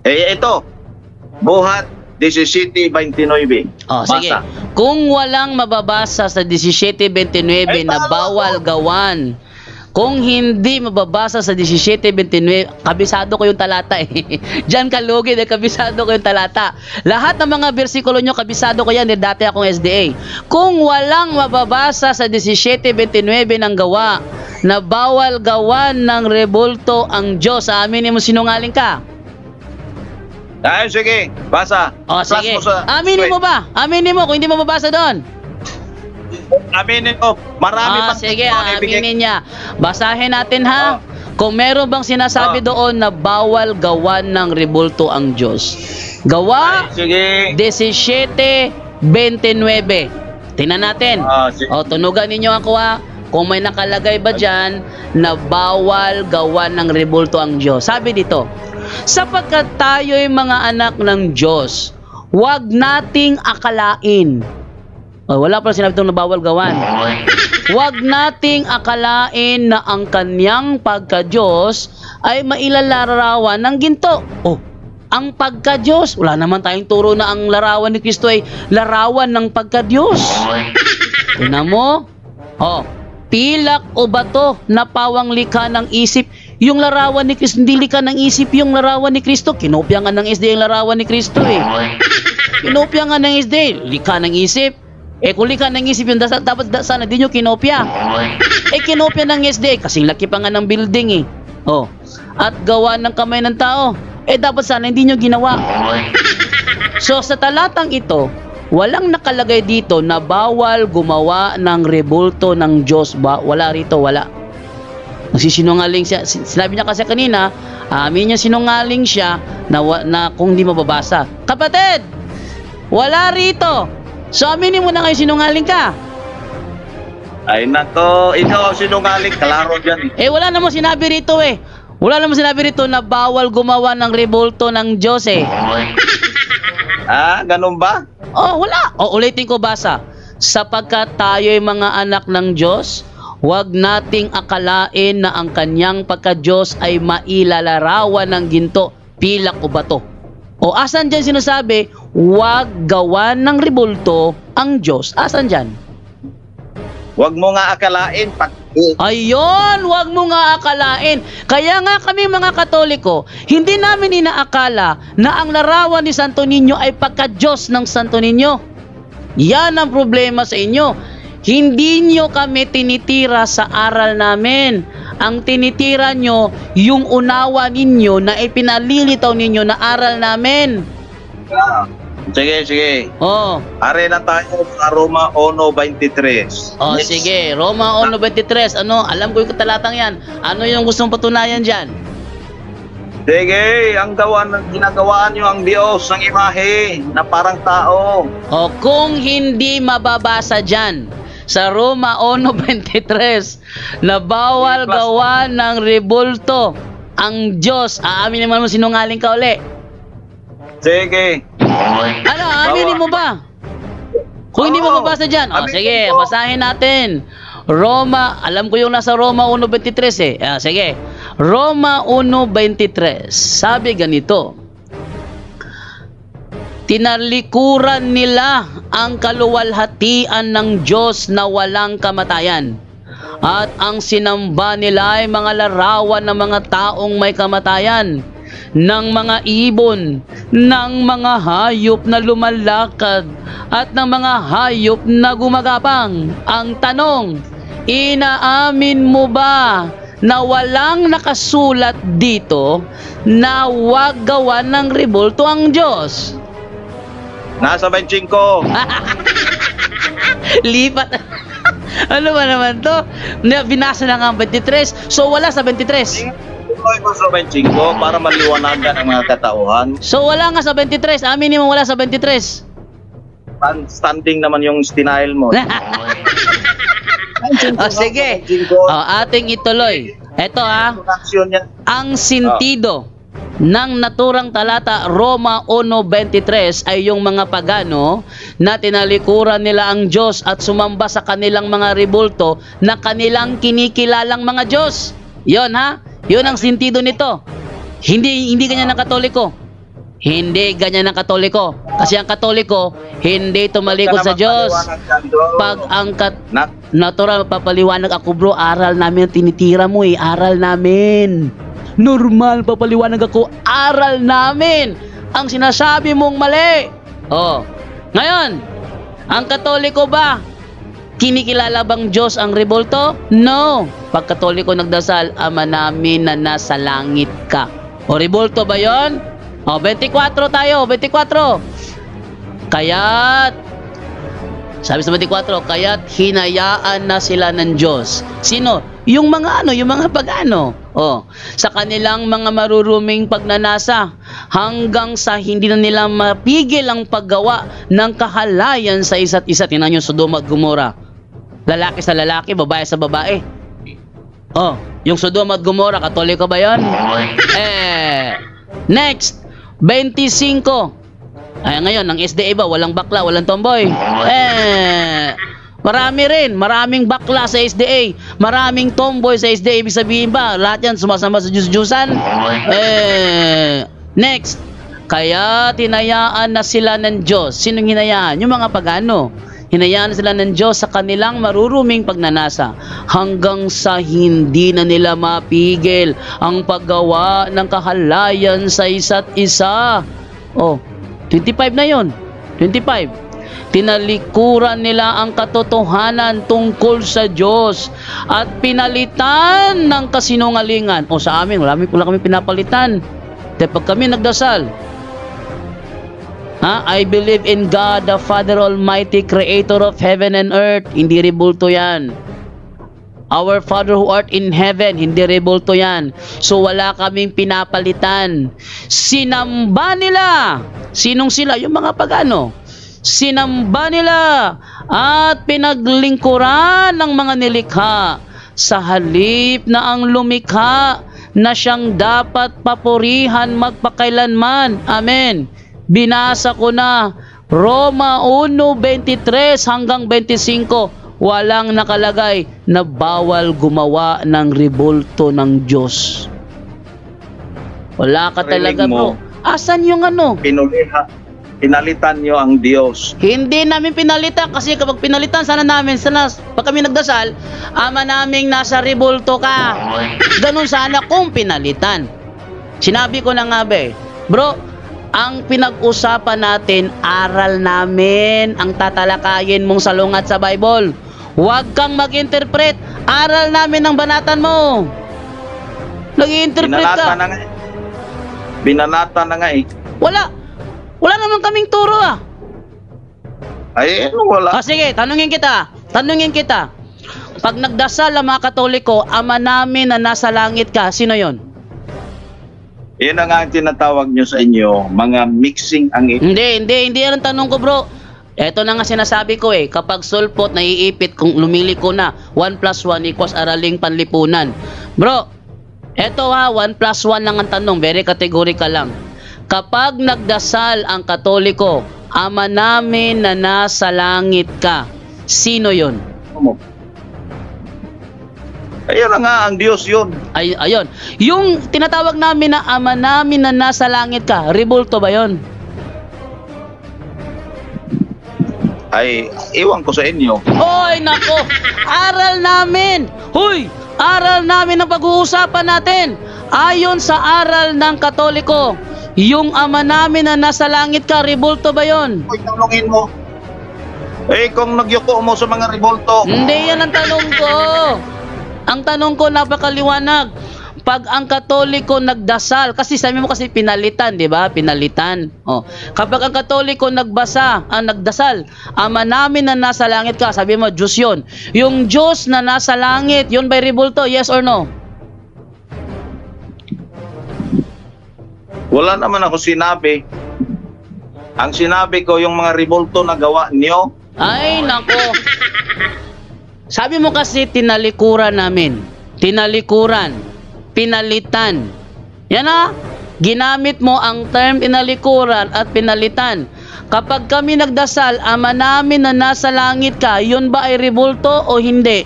Ito. Buhat 17:29.
Sige. Kung walang mababasa sa 17:29 na bawal gawan, kung hindi mababasa sa 17:29, kabisado ko yung talata eh. Diyan kalugi, kabisado ko yung talata. Lahat ng mga bersikulo nyo, kabisado ko yan, dati akong SDA. Kung walang mababasa sa 17:29 ng gawa, na bawal gawan ng rebulto ang Diyos, aminin mo sinungaling ka.
Sige, basa.
Sige. Aminin mo ba? Aminin mo kung hindi mo mababasa doon.
Aminin ko. Marami pang
sige, aminin niya. Basahin natin ha. Kung meron bang sinasabi doon na bawal gawan ng rebulto ang Diyos. Gawa 17:29. Tingnan natin. Tunugan ninyo ako ha. Kung may nakalagay ba dyan na bawal gawan ng rebulto ang Diyos. Sabi dito, sapagkat tayo'y mga anak ng Diyos, huwag nating akalain. Wala pala sinabi itong nabawal gawan. Huwag nating akalain na ang kanyang pagka-Diyos ay mailalarawan ng ginto. Ang pagka-Diyos, wala naman tayong turo na ang larawan ni Kristo ay larawan ng pagka-Diyos. Tingnan mo? Pilak o bato na pawang likha ng isip. Yung larawan ni Kristo, hindi likha ng isip yung larawan ni Kristo. Kinopya nga ng SD yung larawan ni Kristo eh. Kinopya nga ng SD, likha ng isip. Kung likha ng isip yung dapat sana din nyo kinopya. Kinopya ng SD, kasing laki pa nga ng building eh. At gawa ng kamay ng tao. Dapat sana hindi nyo ginawa. So sa talatang ito, walang nakalagay dito na bawal gumawa ng rebulto ng Diyos ba? Wala rito, wala. Nagsisinungaling siya. Sinabi niya kasi kanina, amin niya sinungaling siya na kung di mababasa. Kapatid, wala rito. So aminin mo na kayo sinungaling ka.
Ay nako, ikaw sinungaling, klaro dyan eh.
Wala namang sinabi rito eh. Wala namang sinabi rito na bawal gumawa ng rebulto ng Diyos eh.
Ganun ba?
Wala. Ulitin ko basa. Sapagkat tayo'y mga anak ng Diyos, huwag nating akalain na ang kanyang pagka-Diyos ay mailalarawan ng ginto, pilak o bato. Asan dyan sinasabi, huwag gawan ng rebulto ang Diyos? Asan dyan?
Huwag mo nga akalain.
Ayun, huwag mo nga akalain. Kaya nga kami mga Katoliko, hindi namin inaakala na ang larawan ni Santo Niño ay pagka-Diyos ng Santo Niño. Yan ang problema sa inyo. Hindi nyo kami tinitira sa aral namin. Ang tinitira nyo, yung unawa ninyo na ipinalilitaw ninyo na aral namin.
Sige. Are na tayo sa Roma 1:23.
Sige. Roma 1:23. Alam ko yung talatang yan. Ano yung gustong patunayan dyan?
Sige, ang ginagawaan nyo ang Diyos ng imahe na parang tao.
Kung hindi mababasa dyan sa Roma 1:23 na bawal gawa ng rebulto ang Diyos, aamin naman mo sinungaling ka uli.
Sige.
Aminin mo ba? Kung hindi mo mabasa dyan, sige, basahin natin. Roma, alam ko yung nasa Roma 1:23 eh. Sige, Roma 1:23. Sabi ganito, tinalikuran nila ang kaluwalhatian ng Diyos na walang kamatayan. At ang sinamba nila ay mga larawan ng mga taong may kamatayan, ng mga ibon, ng mga hayop na lumalakad, at ng mga hayop na gumagapang. Ang tanong, inaamin mo ba na walang nakasulat dito na huwag gawan ng rebulto ang Diyos?
Nasa 25.
Lipat. Ano ba naman to? Binasa na nga ang 23. So wala sa 23.
Tuloy ko sa 25 para maliwanagan ang mga katauhan.
So wala nga sa 23. Aminin mo wala sa 23.
Standing naman yung style mo.
Sige. Ating ituloy. Ito ang sentido ng naturang talata Roma 1:23 ay yung mga pagano na tinalikuran nila ang Diyos at sumamba sa kanilang mga rebulto na kanilang kinikilalang mga Diyos. Yon ha? Yun ang sentido nito. Hindi ganyan ang Katoliko. Hindi ganyan ang Katoliko. Kasi ang Katoliko, hindi tumalikod sa Diyos. Pag ang natural papaliwanag ako bro, aral namin, tinitira mo aral namin. Normal, papaliwanag ako, aral namin. Ang sinasabi mong mali. Ngayon, ang Katoliko ba, kinikilala bang Diyos ang rebulto? No. Pag Katoliko nagdasal, Ama namin na nasa langit ka. Rebulto ba yon? 24 tayo, 24. Kaya't, sabi sa 24, kaya't hinayaan na sila ng Diyos. Sino? Yung mga yung mga pagano. Sa kanilang mga maruruming pagnanasa hanggang sa hindi na nila mapigil ang paggawa ng kahalayan sa isa't isa. Tingnan nyo Sodoma at Gomora. Lalaki sa lalaki, babae sa babae. Yung Sodoma at Gomora, Katoliko ba yun? Next, 25. Ngayon, ang SDA ba, walang bakla, walang tomboy? Marami rin, maraming bakla sa SDA, maraming tomboy sa SDA. Ibig sabihin ba, lahat yan sumasama sa Diyos-Diyusan? Next, kaya tinayaan na sila ng Diyos. Sinong hinayaan? Yung mga pagano. Hinayaan na sila ng Diyos sa kanilang maruruming pagnanasa hanggang sa hindi na nila mapigil ang paggawa ng kahalayan sa isa't isa. 25 na yon. 25. Tinalikuran nila ang katotohanan tungkol sa Diyos at pinalitan ng kasinungalingan. Sa amin, wala kami pinapalitan. Dahil pag kami nagdasal, I believe in God, the Father Almighty, Creator of heaven and earth. Hindi rebulto yan. Our Father who art in heaven, hindi rebulto yan. So wala kaming pinapalitan. Sinamba nila. Sinong sila? Yung mga pagano. Sinamba nila at pinaglingkuran ng mga nilikha sa halip na ang lumikha na siyang dapat papurihan magpakailanman. Amen. Binasa ko na Roma 1:23 hanggang 25. Walang nakalagay na bawal gumawa ng rebulto ng Diyos. Wala ka talaga bro. Asan yung
Pinalitan nyo ang Diyos.
Hindi namin pinalitan kasi kapag pinalitan sana namin, pag kami nagdasal, Ama naming nasa rebulto ka. Ganun sana kung pinalitan. Sinabi ko na nga bro, ang pinag-usapan natin, aral namin ang tatalakayin mong salungat sa Bible. Huwag kang mag-interpret. Aral namin ang banatan mo. Nag-i-interpret ka.
Binanata na nga
Wala naman kaming turo
wala.
Sige, tanungin kita. Pag nagdasal ang mga Katoliko, Ama namin na nasa langit ka, sino yon?
Yan ang tinatawag nyo sa inyo, mga mixing ang
Hindi yan ang tanong ko bro. Ito na nga sinasabi ko kapag sulpot, naiipit, kung lumiliko na, 1 + 1 = araling panlipunan. Bro, eto 1 + 1 lang ang tanong, very categorical lang. Kapag nagdasal ang Katoliko, Ama namin na nasa langit ka, sino yon?
Ayun na nga, ang Diyos yun.
Ayun. Yung tinatawag namin na Ama namin na nasa langit ka, rebulto ba yon?
Iwan ko sa inyo.
Hoy, nako! Aral namin! Aral namin ang pag-uusapan natin. Ayon sa aral ng Katoliko, yung Ama namin na nasa langit ka, rebulto ba yon?
Tanungin mo. Kung nagyuko mo sa mga rebulto.
Hindi yan ang tanong ko. Ang tanong ko napakaliwanag. pag ang Katoliko nagdasal, kasi sabi mo kasi pinalitan, di ba? Pinalitan. Oh. Kapag ang Katoliko nagdasal, Ama namin na nasa langit ka, sabi mo, Diyos yun. Yung Diyos na nasa langit, yun by rebulto, yes or no?
Wala naman ako sinabi. Ang sinabi ko, yung mga rebulto na gawa niyo.
Ay, nako. Sabi mo kasi, tinalikuran namin. Tinalikuran. Pinalitan. Yan na. Ginamit mo ang term tinalikuran at pinalitan. Kapag kami nagdasal, Ama namin na nasa langit ka, yun ba ay rebulto o hindi?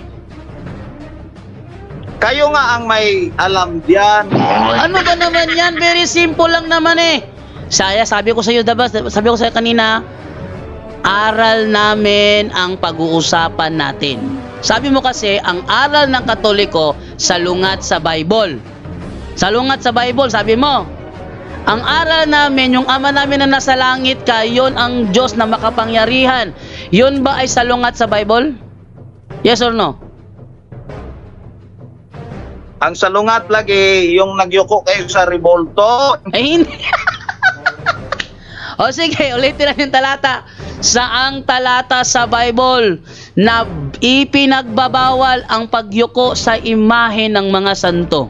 Kayo nga ang may alam diyan.
Ano ba naman yan? Very simple lang naman eh. Sabi ko sa iyo, diba? Sabi ko sa iyo kanina, aral namin ang pag-uusapan natin. Sabi mo kasi, ang aral ng Katoliko salungat sa Bible. Salungat sa Bible, sabi mo. Ang aral namin, yung Ama namin na nasa langit ka, yun ang Diyos na makapangyarihan. Yun ba ay salungat sa Bible? Yes or no?
Ang salungat lagi, yung nagyuko kayo sa rebulto.
Ay, hindi. O sige, ulitin natin yung talata. Saang talata sa Bible na ipinagbabawal ang pagyuko sa imahe ng mga santo?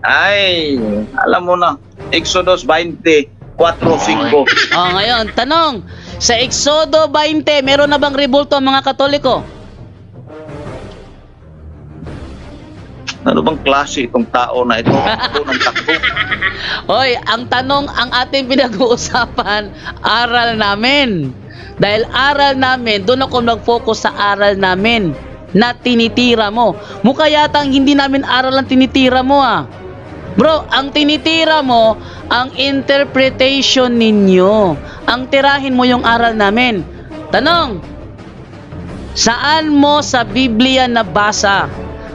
Ay, alam mo na. Exodus 20, 4-5.
Ngayon, tanong. Sa Exodo 20, meron na bang rebulto ang mga Katoliko?
Ano bang klase itong tao na ito? Takbo ng takbo.
Hoy, ang tanong, ang ating pinag-uusapan, aral namin. Dahil aral namin, doon ako nag-focus sa aral namin na tinitira mo. Mukha yata ang hindi namin aral ang tinitira mo ah. Bro, ang tinitira mo, ang interpretation ninyo. Ang tirahin mo yung aral namin. Tanong, saan mo sa Biblia nabasa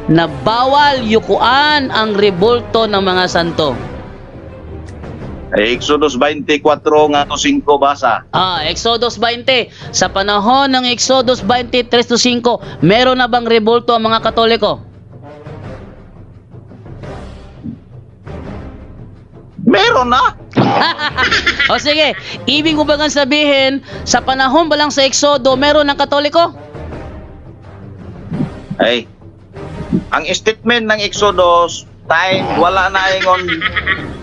na bawal yukuan ang rebulto ng mga santo?
Exodus 24 nga to 5 basa.
Exodus 20. Sa panahon ng Exodus 23-5, meron na bang rebulto ang mga Katoliko?
Meron na.
O sige, ibig mo ba nga sabihin, sa panahon ba lang sa Exodo, meron ng Katoliko?
Ay, ang statement ng Exodus, wala na ingon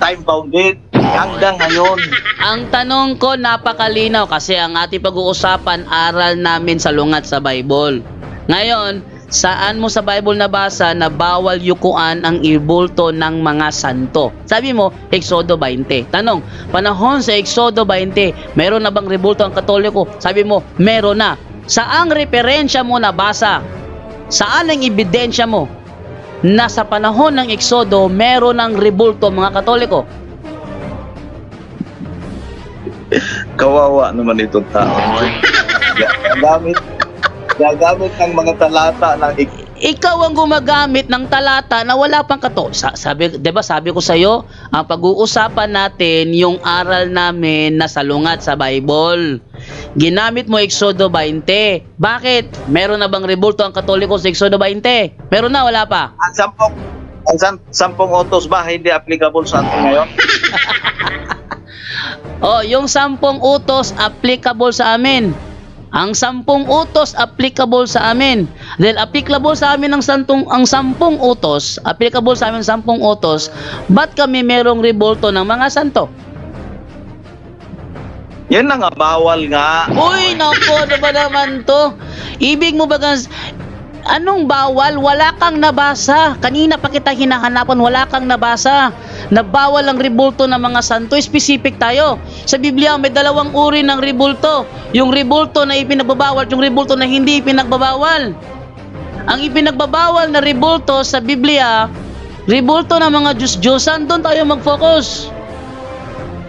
time bounded hanggang ngayon.
Ang tanong ko napakalinaw kasi ang ating pag-uusapan, aral namin salungat sa Bible. Ngayon, saan mo sa Bible nabasa na bawal yukuan ang ibulto ng mga santo? Sabi mo, Exodo 20. Tanong, panahon sa Exodo 20, meron na bang rebulto ang Katoliko? Sabi mo, meron na. Saang referensya mo nabasa? Saan ang ebidensya mo na sa panahon ng Exodo, meron ng rebulto mga Katoliko?
Kawawa naman itong tao. Gagamit ng mga talata ng
Ikaw ang gumagamit ng talata na wala pang sabi, 'di ba, sabi ko sa iyo, ang pag-uusapan natin yung aral namin na salungat sa Bible. Ginamit mo Exodo 20. Bakit? Meron na bang rebulto ang Katoliko sa Exodo 20? Meron na, wala pa?
Ang sampung utos ba hindi applicable sa atin ngayon?
Yung 10 utos applicable sa amin. Ang 10 utos applicable sa amin. Dahil applicable sa amin ang 10 utos, applicable sa amin 10 utos, ba't kami merong rebulto ng mga santo?
Yan na nga, bawal nga.
Uy, naku, ano ba naman to? Ibig mo ba anong bawal? Wala kang nabasa. Kanina pa kita hinahanapan, wala kang nabasa. Na bawal ang rebulto ng mga santo. Specific tayo. Sa Biblia, may 2 uri ng rebulto. Yung rebulto na ipinagbabawal, yung rebulto na hindi ipinagbabawal. Ang ipinagbabawal na rebulto sa Biblia, rebulto ng mga Diyos-Diyosan, doon tayo mag-focus.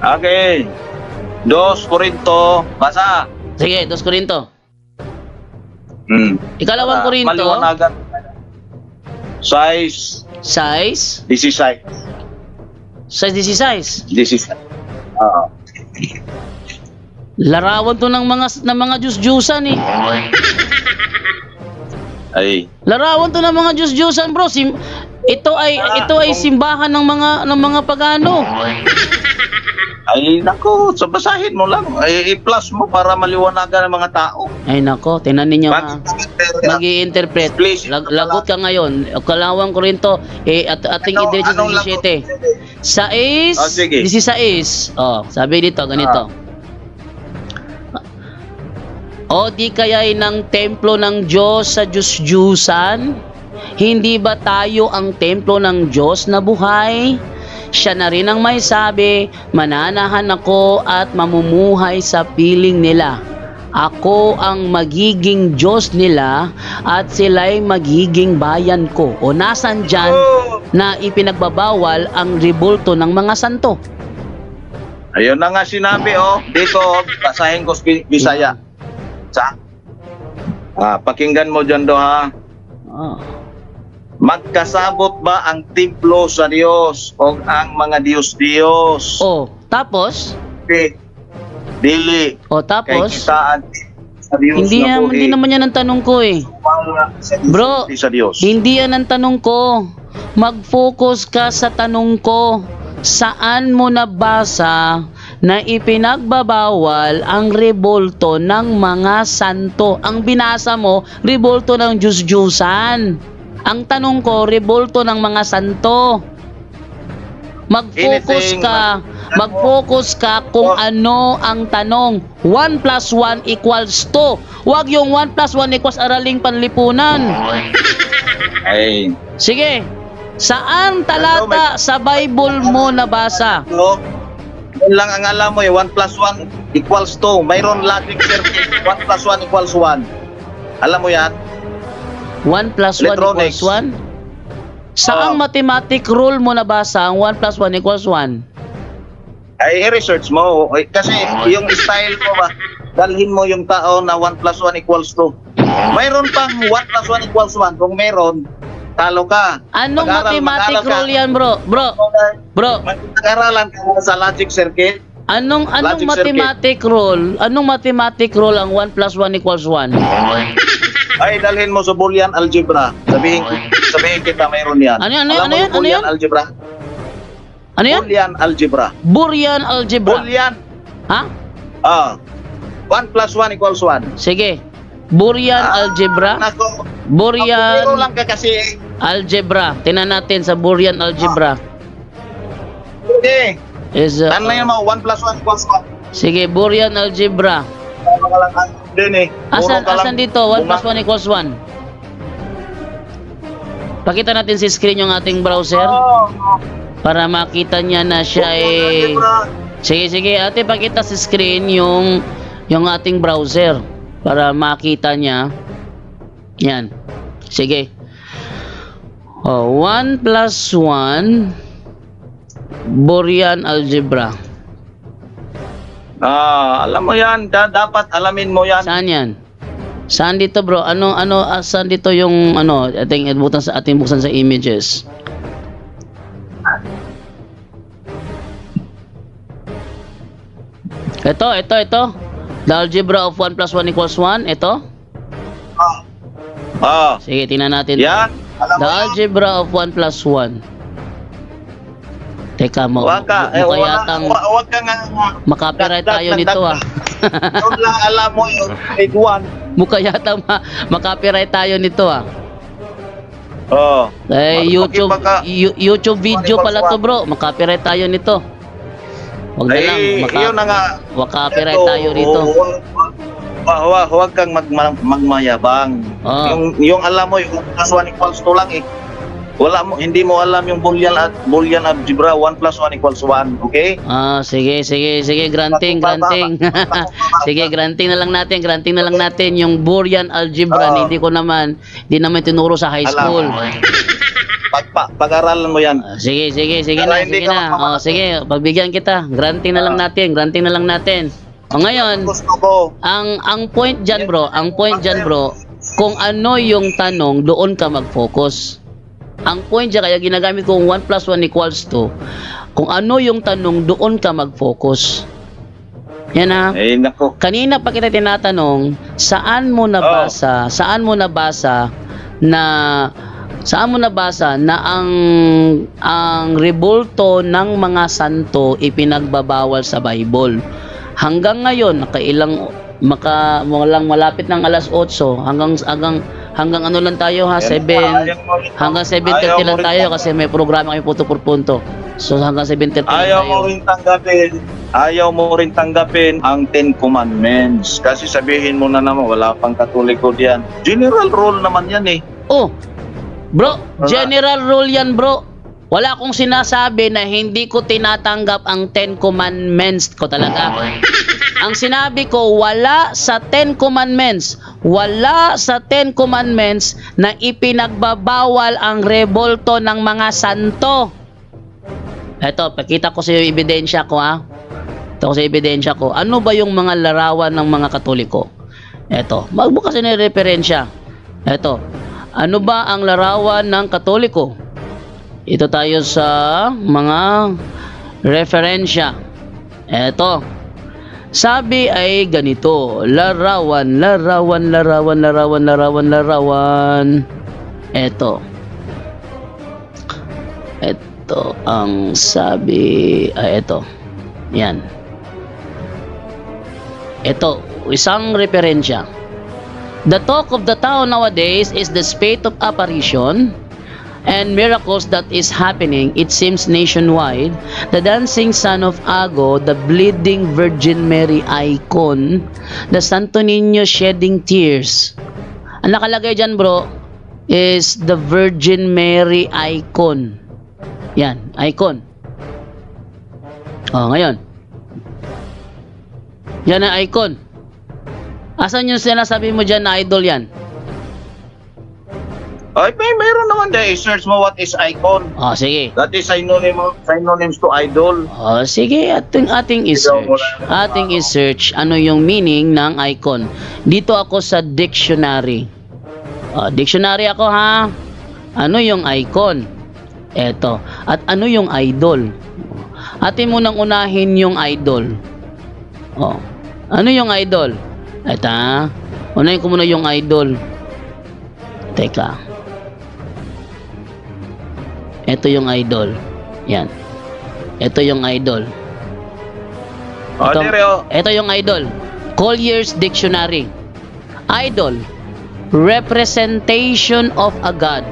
Okay. 2 Korinto, basa.
Sige, 2 Korinto. Ikalawang Korinto.
Maliwanagan. Size 16.
Size 16. Larawan to ng mga Diyos-Diyusan eh.
Ay.
Larawan to ng mga Diyos-Diyusan, bro. Ito ay simbahan ng mga pagano.
Ay, nako, so basahin mo lang. Ay, i-plus mo para maliwanagan ng mga tao.
Ay nako, tinan ninyo ha. Mag-i-interpret. Lagot ka ngayon. Kalawang Korinto, ating idiretso sa 17. Sais, 16. Oh, sabi dito, ganito. O di kaya'y ng templo ng Diyos sa Diyos-Diyusan? Hindi ba tayo ang templo ng Diyos na buhay? Siya na rin ang may sabi, mananahan ako at mamumuhay sa piling nila. Ako ang magiging Diyos nila at sila'y magiging bayan ko. O nasan dyan na ipinagbabawal ang rebulto ng mga santo?
Ayun na nga sinabi, dito, basahin ko Bisaya. Pakinggan mo dyan ha. Magkasabot ba ang templo sa Diyos o ang mga Diyos-Diyos?
Tapos?
Okay. Dili.
Tapos?
Kay kitaan sa Diyos
hindi naman yan ang tanong ko eh. Bro,
sa Diyos.
Hindi yan ang tanong ko. Mag-focus ka sa tanong ko. Saan mo nabasa na ipinagbabawal ang rebulto ng mga santo? Ang binasa mo, rebulto ng Diyos-Diyusan. Ang tanong ko, rebulto ng mga santo. Mag-focus ka kung ano ang tanong. 1 plus 1 equals 2. Huwag yung 1 plus 1 equals araling panlipunan.
Ay.
Sige. Saan talata sa Bible mo nabasa?
Yun lang ang alam mo 1 plus 1 equals 2. Mayroon logic circuit. 1 plus 1 equals 1. Alam mo yan?
1 plus 1 equals 1? Saang mathematic rule mo nabasa ang 1 plus 1 equals 1?
Ay, i-research mo. Kasi yung style mo ba, dalhin mo yung tao na 1 plus 1 equals 2. Mayroon pang 1 plus 1 equals 1. Kung meron, talo ka.
Anong mathematic rule yan, bro? Bro.
Mag-aralan ka sa logic circuit.
Anong mathematic rule? Anong mathematic rule ang 1 plus 1 equals 1?
Ay, dalhin mo sa Boolean algebra. Sabihin kita mayroon yan.
Ano yan?
Boolean algebra.
Ano yan?
Boolean algebra.
Boolean algebra.
Boolean.
Ha?
1 plus 1 equals 1.
Sige. Boolean algebra.
Nako.
Boolean
lang ka kasi.
Algebra. Tingnan natin sa Boolean algebra.
Okay.
Ano
yan mo? 1 plus 1 equals 1.
Sige, Boolean algebra. Asan dito? 1 plus 1 equals 1. Pakita natin si screen yung ating browser para makita niya na siya Sige, ate, pakita si screen yung ating browser para makita niya. Yan. Sige. 1 plus 1 Boolean algebra.
Alam mo yan, dapat alamin mo yan.
Saan yan? Saan dito, bro? Saan dito yung ating buksan sa images? Ito. The algebra of 1 plus 1 equals 1. Ito. Sige, tingnan natin.
Yan.
The algebra of 1 plus 1. Teka mo.
Huwag ka nga.
Makapiright tayo nito
Huwag lang alam mo yung grade 1.
Mukha yata makapiright tayo nito YouTube video pala to, bro. Makapiright tayo nito. Huwag na lang. Makapiright tayo nito.
Huwag kang magmayabang. Yung alam mo, yung plus 1 equals 2 lang hindi mo alam yung Boolean algebra 1 plus 1 equals 1, okay?
Sige, granting. Sige, granting na lang natin yung Boolean algebra. Hindi naman tinuro sa high school.
Pag-aralan mo yan.
Sige na. Sige, pagbigyan kita. Granting na lang natin. Ngayon, ang point dyan, bro, kung ano yung tanong, doon ka mag-focus. Ang point dyan, kaya ginagamit kong 1 plus 1 equals 2. Kung ano yung tanong, doon ka mag-focus. Yan Kanina pa kita tinatanong, saan mo nabasa na Saan mo nabasa na ang rebulto ng mga santo ipinagbabawal sa Bible? Hanggang ngayon, walang malapit ng alas 8 hanggang ano lang tayo ha, 7 hanggang 7:30 lang tayo kasi may programa kami punto por punto. So hanggang 7:30
Ayaw mo rin tanggapin ang Ten Commandments kasi sabihin mo na naman wala pang Katoliko diyan. General rule naman yan eh.
Oh, bro, general rule yan, bro. Wala akong sinasabi na hindi ko tinatanggap ang Ten Commandments ko talaga. Ang sinabi ko, wala sa Ten Commandments na ipinagbabawal ang rebulto ng mga santo. Eto, pakita ko sa iyo ebidensya ko ha. Ito ko sa ebidensya ko. Ano ba yung mga larawan ng mga Katoliko? Eto, magbukas na yung referensya. Eto, ano ba ang larawan ng Katoliko? Ito tayo sa mga referensya. Eto, sabi ay ganito, larawan. Eto ang sabi ay ito. Yan. Ito, isang referensya. The talk of the town nowadays is the spate of apparition and miracles that is happening, it seems nationwide. The dancing son of Ago, the bleeding Virgin Mary icon, the Santo Niño shedding tears. Ang nakalagay dyan, bro, is the Virgin Mary icon. Yan, icon. Oh, ngayon. Yan ang icon. Asan yung sinasabi mo dyan na idol yan?
Ay, mayroon naman dyan. I-search mo what is icon.
Oh, sige.
That is synonyms to idol.
Oh, sige. Ating i-search. Ano yung meaning ng icon? Dito ako sa dictionary. Oh, dictionary ako ha. Ano yung icon? Eto. At ano yung idol? Atin munang unahin yung idol. Oh. Ano yung idol? Eto ha. Unahin ko muna yung idol. Teka. Ito yung idol. Yan. Ito yung idol. Ito yung idol. Collier's Dictionary. Idol. Representation of a god.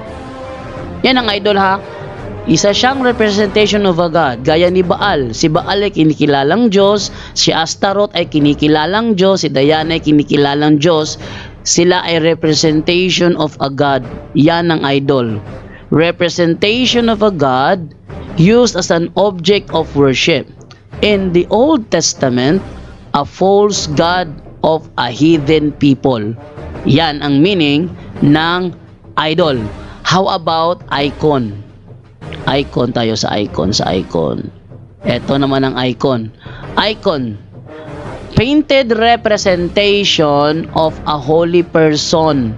Yan ang idol ha. Isa siyang representation of a god. Gaya ni Baal. Si Baal ay kinikilalang Diyos. Si Astaroth ay kinikilalang Diyos. Si Diana ay kinikilalang Diyos. Sila ay representation of a god. Yan ang idol. Representation of a god used as an object of worship. In the Old Testament, a false god of a heathen people. Yan ang meaning ng idol. How about icon? Icon tayo sa icon. Ito naman ang icon. Icon. Painted representation of a holy person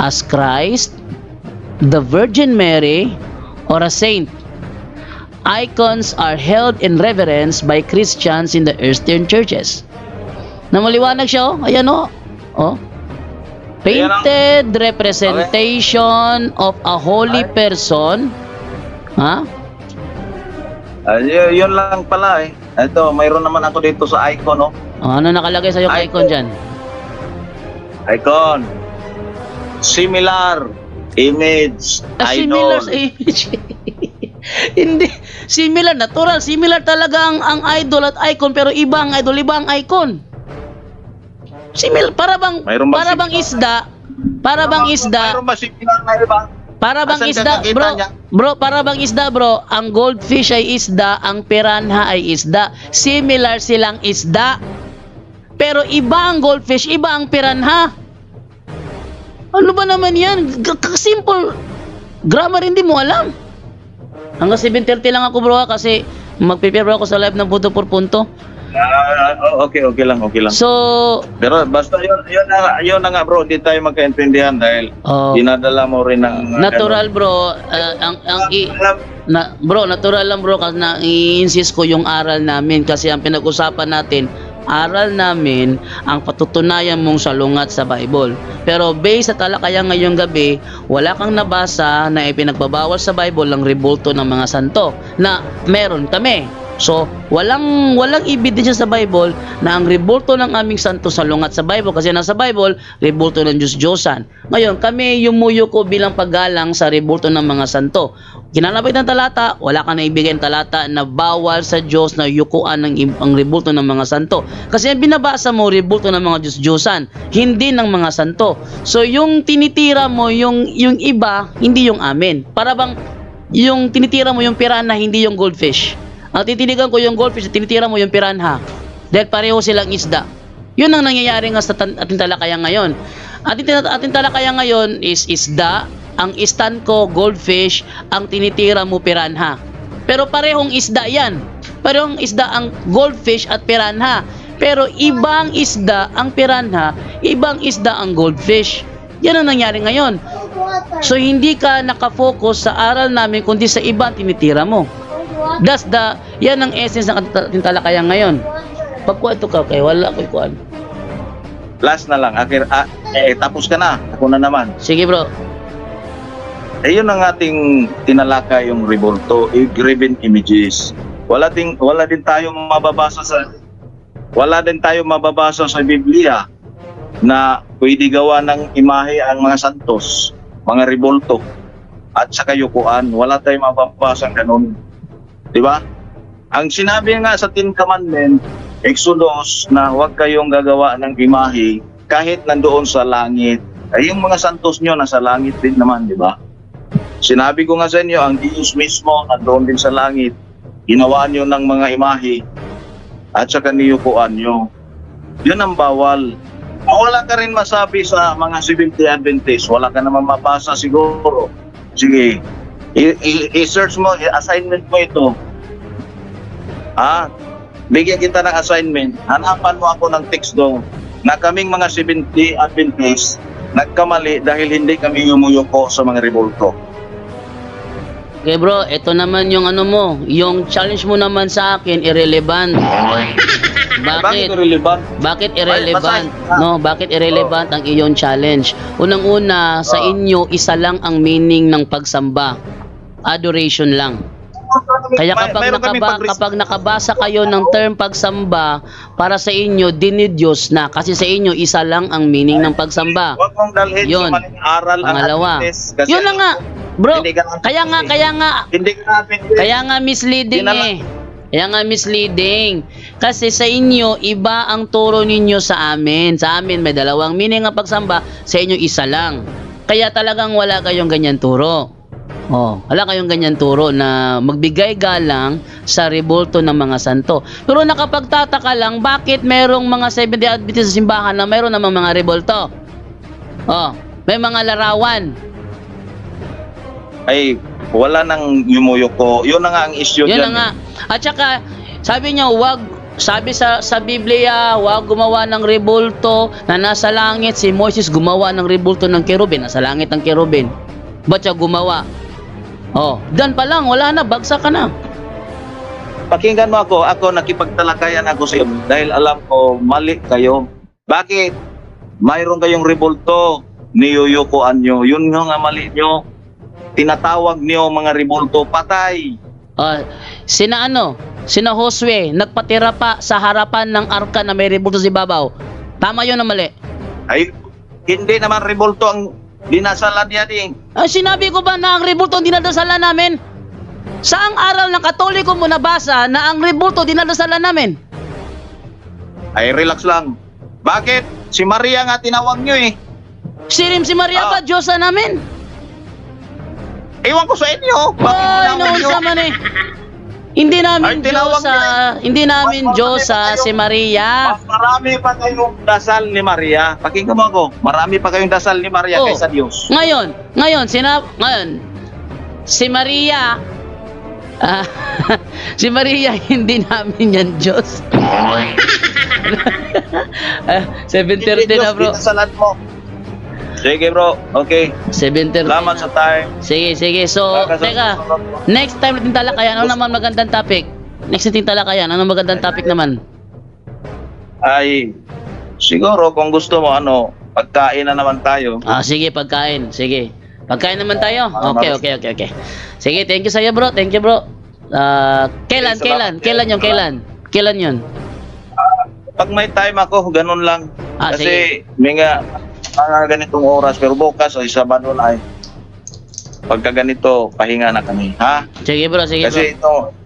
as Christ, the Virgin Mary, or a saint. Icons are held in reverence by Christians in the Eastern churches. Namaliwanag siya, oh. Ayan, oh. Oh. Painted representation of a holy person. Ha?
Yun lang pala eh. Ito, mayroon naman ako dito sa icon, oh.
Ano nakalagay sa yung icon dyan?
Icon. Similar image.
Similar sa image. Hindi. Similar, natural. Similar talaga ang idol at icon, pero iba ang idol, iba ang icon. Similar. Para bang isda. Para bang isda.
Mayroon ba similar na iba?
Para bang isda, bro, para bang isda, bro, ang goldfish ay isda, ang piranha ay isda. Similar silang isda. Pero iba ang goldfish, iba ang piranha. Ano ba naman yan? Simple. Grammar hindi mo alam. Hanggang 7:30 lang ako, bro, kasi mag-prepare ako sa live ng punto por punto.
Okay lang.
So,
pero basta yun na nga, bro, hindi tayo magkaintindihan dahil dinadala mo rin ng
natural, bro. Bro, natural lang, bro, kasi na-i-insist ko yung aral namin kasi ang pinag-usapan natin aral namin ang patutunayan mong salungat sa Bible. Pero based sa talakayan ngayong gabi, wala kang nabasa na ipinagbabawal sa Bible ang rebulto ng mga santo na meron kami. So, walang ebidensya sa Bible na ang rebulto ng aming santo salungat sa Bible, kasi nasa Bible, rebulto ng Diyos-Diyosan. Ngayon, kami yumuyo ko bilang paggalang sa rebulto ng mga santo. Kinalapit ng talata, wala ka na ibigay ng talata na bawal sa Diyos na yukuan ang rebulto ng mga santo. Kasi ang binabasa mo, rebulto ng mga Diyos-Diyosan, hindi ng mga santo. So, yung tinitira mo, yung iba, hindi yung amin. Para bang, yung tinitira mo yung piranha, hindi yung goldfish. Ang titinigan ko yung goldfish, tinitira mo yung piranha. Dahil pareho silang isda. Yun ang nangyayari nga sa ating talakayan ngayon. Ating talakayan ngayon is isda. Ang stand ko, goldfish. Ang tinitira mo, piranha. Pero parehong isda yan. Parehong isda ang goldfish at piranha. Pero ibang isda ang piranha, ibang isda ang goldfish. Yan ang nangyari ngayon. So hindi ka nakafocus sa aral namin, kundi sa ibang tinitira mo. Yan ang essence ng ating talakayan ngayon. Pagkuha ito ka, kaya wala ko ikuan.
Last na lang. Tapos ka na. Ako na naman.
Sige bro.
Yun ang ating tinalakay yung rebulto, graven images. Wala din tayo mababasa sa Biblia na pwede gawa ng imahe ang mga santos, mga rebulto at sa kayukuan. Wala tayong mababasa ganun. Diba? Ang sinabi nga sa Ten Commandments, Exodus, na huwag kayong gagawa ng imahe kahit nandoon sa langit. Ay yung mga santos nyo nasa langit din naman, di ba? Sinabi ko nga sa inyo, ang Diyos mismo nandoon din sa langit. Ginawa nyo ng mga imahe at saka niyukuan nyo. Yun ang bawal. Wala ka rin masabi sa mga Seventh Day Adventist. Wala ka naman mabasa siguro. Sige, i-search mo, assignment mo ito. Bigyan kita ng assignment. Hanapan mo ako ng text doon na kaming mga Seventh Day Adventist nagkamali dahil hindi kami yumuyuko sa mga rebulto.
Okay bro, ito naman yung yung challenge mo naman sa akin, irrelevant. Bakit irrelevant? Bakit irrelevant? No, bakit irrelevant ang iyong challenge? Unang-una, sa inyo isa lang ang meaning ng pagsamba. Adoration lang. Kaya kapag nakabasa kayo ng term pagsamba, para sa inyo dinidiyos na, kasi sa inyo isa lang ang meaning ng pagsamba.
Huwag mong dalhin
yun.
Sa maling aral
Pangalawa. Yun na nga. Bro, kaya nga misleading eh. Kaya nga misleading. Kasi sa inyo, iba ang turo ninyo sa amin. Sa amin, may dalawang meaning ang pagsamba. Sa inyo, isa lang. Kaya talagang wala kayong ganyan turo. Wala kayong ganyan turo na magbigay galang sa rebulto ng mga santo. Pero nakapagtataka lang, bakit merong mga Seventh Day Adventist sa simbahan na meron namang mga rebulto? May mga larawan.
Ay, wala nang yumuyuko. Yun na nga ang issue
dyan.
Yun na nga.
At saka, sabi niya, sabi sa Biblia, huwag gumawa ng rebulto na nasa langit. Si Moses gumawa ng rebulto ng kerubin. Nasa langit ang kerubin. Ba't siya gumawa? Dan pa lang, wala na, bagsak ka na.
Pakinggan mo ako. Ako, nakipagtalakayan ako sa iyo dahil alam ko, mali kayo. Bakit? Mayroon kayong rebulto, niyuyukuan nyo. Yun nga mali nyo. Tinatawag niyo mga rebulto, patay.
Sina Josue, nagpatira pa sa harapan ng arka na may rebulto sa ibabaw. Tama yun na mali?
Ay, hindi naman rebulto ang dinasalan niya din.
Sinabi ko ba na ang rebulto ang dinadasalan namin? Saang aral ng Katoliko mo nabasa na ang rebulto dinadasalan namin?
Ay, relax lang. Bakit? Si Maria nga tinawag nyo eh.
Si Maria ba, Diyosa namin?
Ewan ko sa inyo.
Noon sa man eh. Hindi namin Diyosa si Maria.
Mas marami pa kayong dasal ni Maria. Pakinggan mo ako. Marami pa kayong dasal ni Maria kaysa Diyos.
Ngayon, si Maria, si Maria, hindi namin yan Diyos. 7:30 na bro.
Dasalan mo. Sige bro, okay.
7:30.
Salamat sa time.
Sige. So, teka, next time natin talakayan, ano naman magandang topic? Next natin talakayan, ano magandang topic naman?
ay siguro kung gusto mo pagkain na naman tayo.
Sige, pagkain. Sige. Pagkain naman tayo. Okay. Sige, thank you sa iyo, bro. Thank you, bro. Kailan yun?
Pag may time ako, ganun lang. Kasi
sige.
mga ganitong oras, pero bukas ay Sabado na ay. Pagka ganito, pahinga na kami. Ha?
Sige, bro. Sige,
Kasi ito,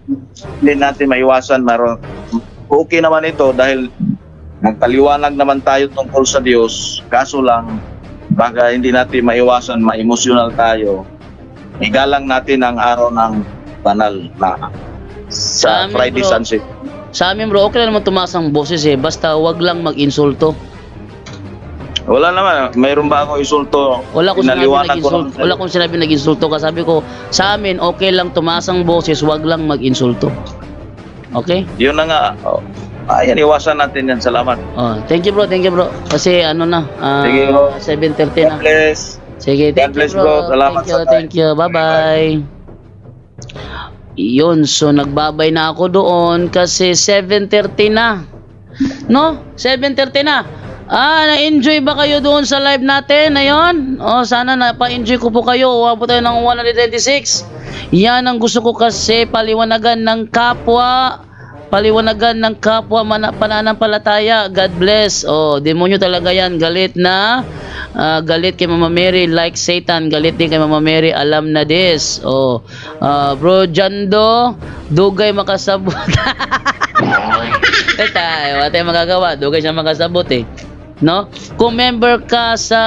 hindi natin maiwasan. Okay naman ito dahil nagpaliwanag naman tayo tungkol sa Diyos. Kaso lang, baka hindi natin maiwasan, ma-emotional tayo. Igalang natin ang araw ng banal na sa Friday
bro,
sunset.
Sa amin, bro, okay lang naman tumaas ang boses basta wag lang mag-insulto.
Wala naman, mayroon ba akong insulto?
Wala akong sinabi nag-insulto ka. Sabi ko, sa amin, okay lang tumaas ang boses, wag lang mag-insulto. Okay?
Yun na nga. Ayan, iwasan natin yan. Salamat.
Thank you, bro. Kasi
Sige, bro.
7:30 na.
God bless.
Sige, thank you, bro.
Salamat.
Thank you. Bye-bye. Yun, so nagbabay na ako doon kasi 7:30 na. No? 7:30 na. Na-enjoy ba kayo doon sa live natin? Ayun. Sana napa-enjoy ko po kayo. Umabot tayo ng 126. Yan ang gusto ko kasi, paliwanagan ng kapwa pananampalataya. God bless. Demonyo talaga yan. Galit kay Mama Mary like Satan. Galit din kay Mama Mary. Alam na this. Bro Jando, dugay makasabot. Wala tayong magagawa. Dugay siya makasabot no? Kung member ka sa,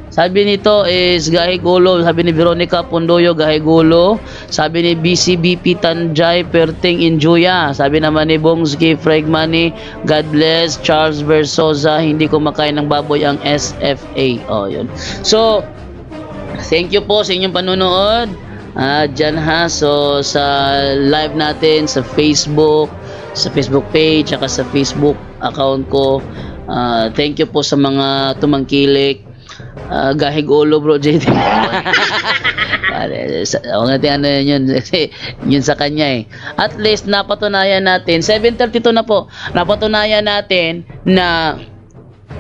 sabi nito is Gahigulo, sabi ni Veronica Pondoyo Gahigulo, sabi ni BCBP Tanjay Perting Injuya, sabi naman ni Bongski Fregmani, God bless. Charles Versosa, hindi ko makain ng baboy ang SFA. Yun. So, thank you po sa inyong panunood. Dyan so sa live natin sa Facebook page, saka sa Facebook account ko. Thank you po sa mga tumangkilik. Gahigulo, bro JD. Yun sa kanya At least napatunayan natin 7:32 na po. Napatunayan natin na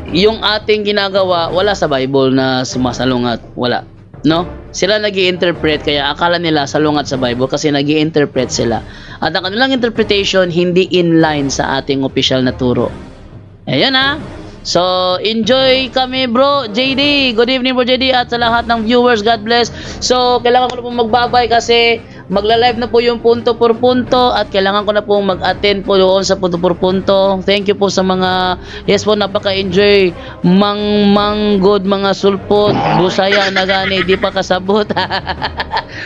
yung ating ginagawa wala sa Bible na sumasalungat, wala, no? Sila nag-i-interpret, kaya akala nila salungat sa Bible kasi nag-i-interpret sila. At ang kanilang interpretation hindi in line sa ating official na turo. Ayun So, enjoy kami, bro JD. Good evening, bro JD, at sa lahat ng viewers, God bless. So, kailangan ko na po magbabay kasi magla-live na po yung punto por punto at kailangan ko na po mag-attend po doon sa punto por punto. Thank you po sa mga, yes po, napaka-enjoy. Manggod, mga sulpot, busaya na gani, di pa kasabot.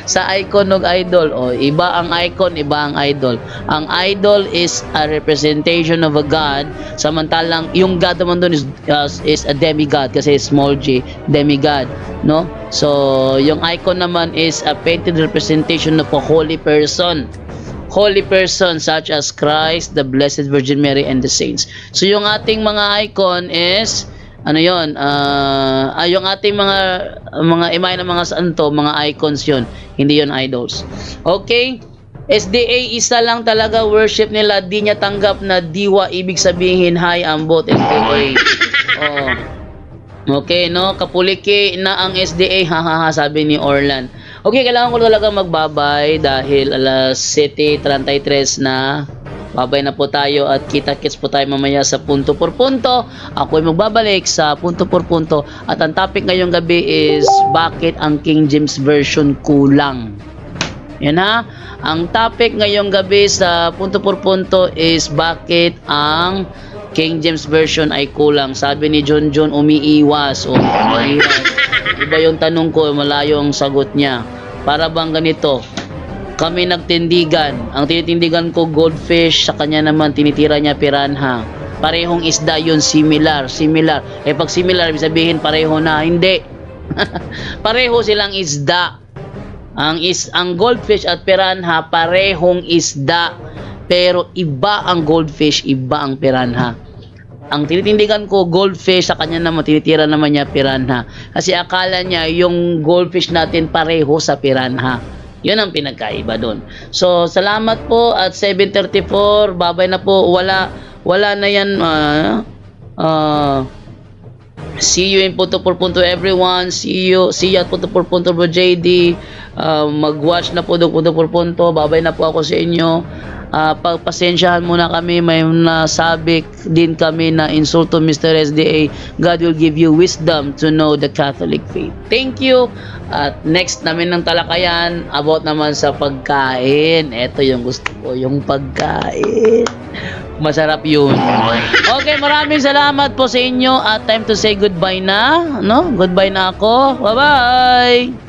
Sa icon ng idol. Iba ang icon, iba ang idol. Ang idol is a representation of a God, samantalang yung God naman doon is a demigod kasi small g, demigod, no? So, yung icon naman is a painted representation of a holy person such as Christ, the Blessed Virgin Mary, and the saints. So, yung ating mga icon is yung ating mga imahe ng mga santo, mga icons yun, hindi yun idols. Okay? SDA, isa lang talaga worship nila, di niya tanggap na diwa, ibig sabihin hi ambot SDA. Okay, no? Kapuliki na ang SDA, hahaha, sabi ni Orlan. Okay, kailangan ko talaga magbabay dahil alas 7:33 na. Babay na po tayo at kita-kits po tayo mamaya sa punto por punto. Ako ay magbabalik sa punto por punto at ang topic ngayong gabi is bakit ang King James Version kulang. Yan ang topic ngayong gabi sa punto por punto is bakit ang King James Version ay kulang. Sabi ni John umiiwas. Iba yung tanong ko, malayo ang sagot niya. Para bang ganito, kami nagtindigan. Ang tinitindigan ko goldfish, sa kanya naman tinitira niya piranha. Parehong isda yun, similar. Pag similar, ibig sabihin pareho na. Hindi. Pareho silang isda. Ang goldfish at piranha parehong isda, pero iba ang goldfish, iba ang piranha. Ang tinitindigan ko goldfish, sa kanya naman tinitira naman niya piranha. Kasi akala niya yung goldfish natin pareho sa piranha. Yun ang pinagkaiba doon. So, salamat po at 7:34. Babay na po. wala na yan. See you in Punto por Punto, everyone. See you at Punto por Punto, bro JD. Mag-watch na po doon Punto por Punto. Babay na po ako sa inyo. Pagpasensyahan muna kami, may nasabi din kami na insulto Mr. SDA. God will give you wisdom to know the Catholic faith. Thank you. At next namin ng talakayan about naman sa pagkain. Ito yung gusto ko, yung pagkain. Masarap yun. Okay, maraming salamat po sa inyo at time to say goodbye na. No? Goodbye na ako. Bye-bye!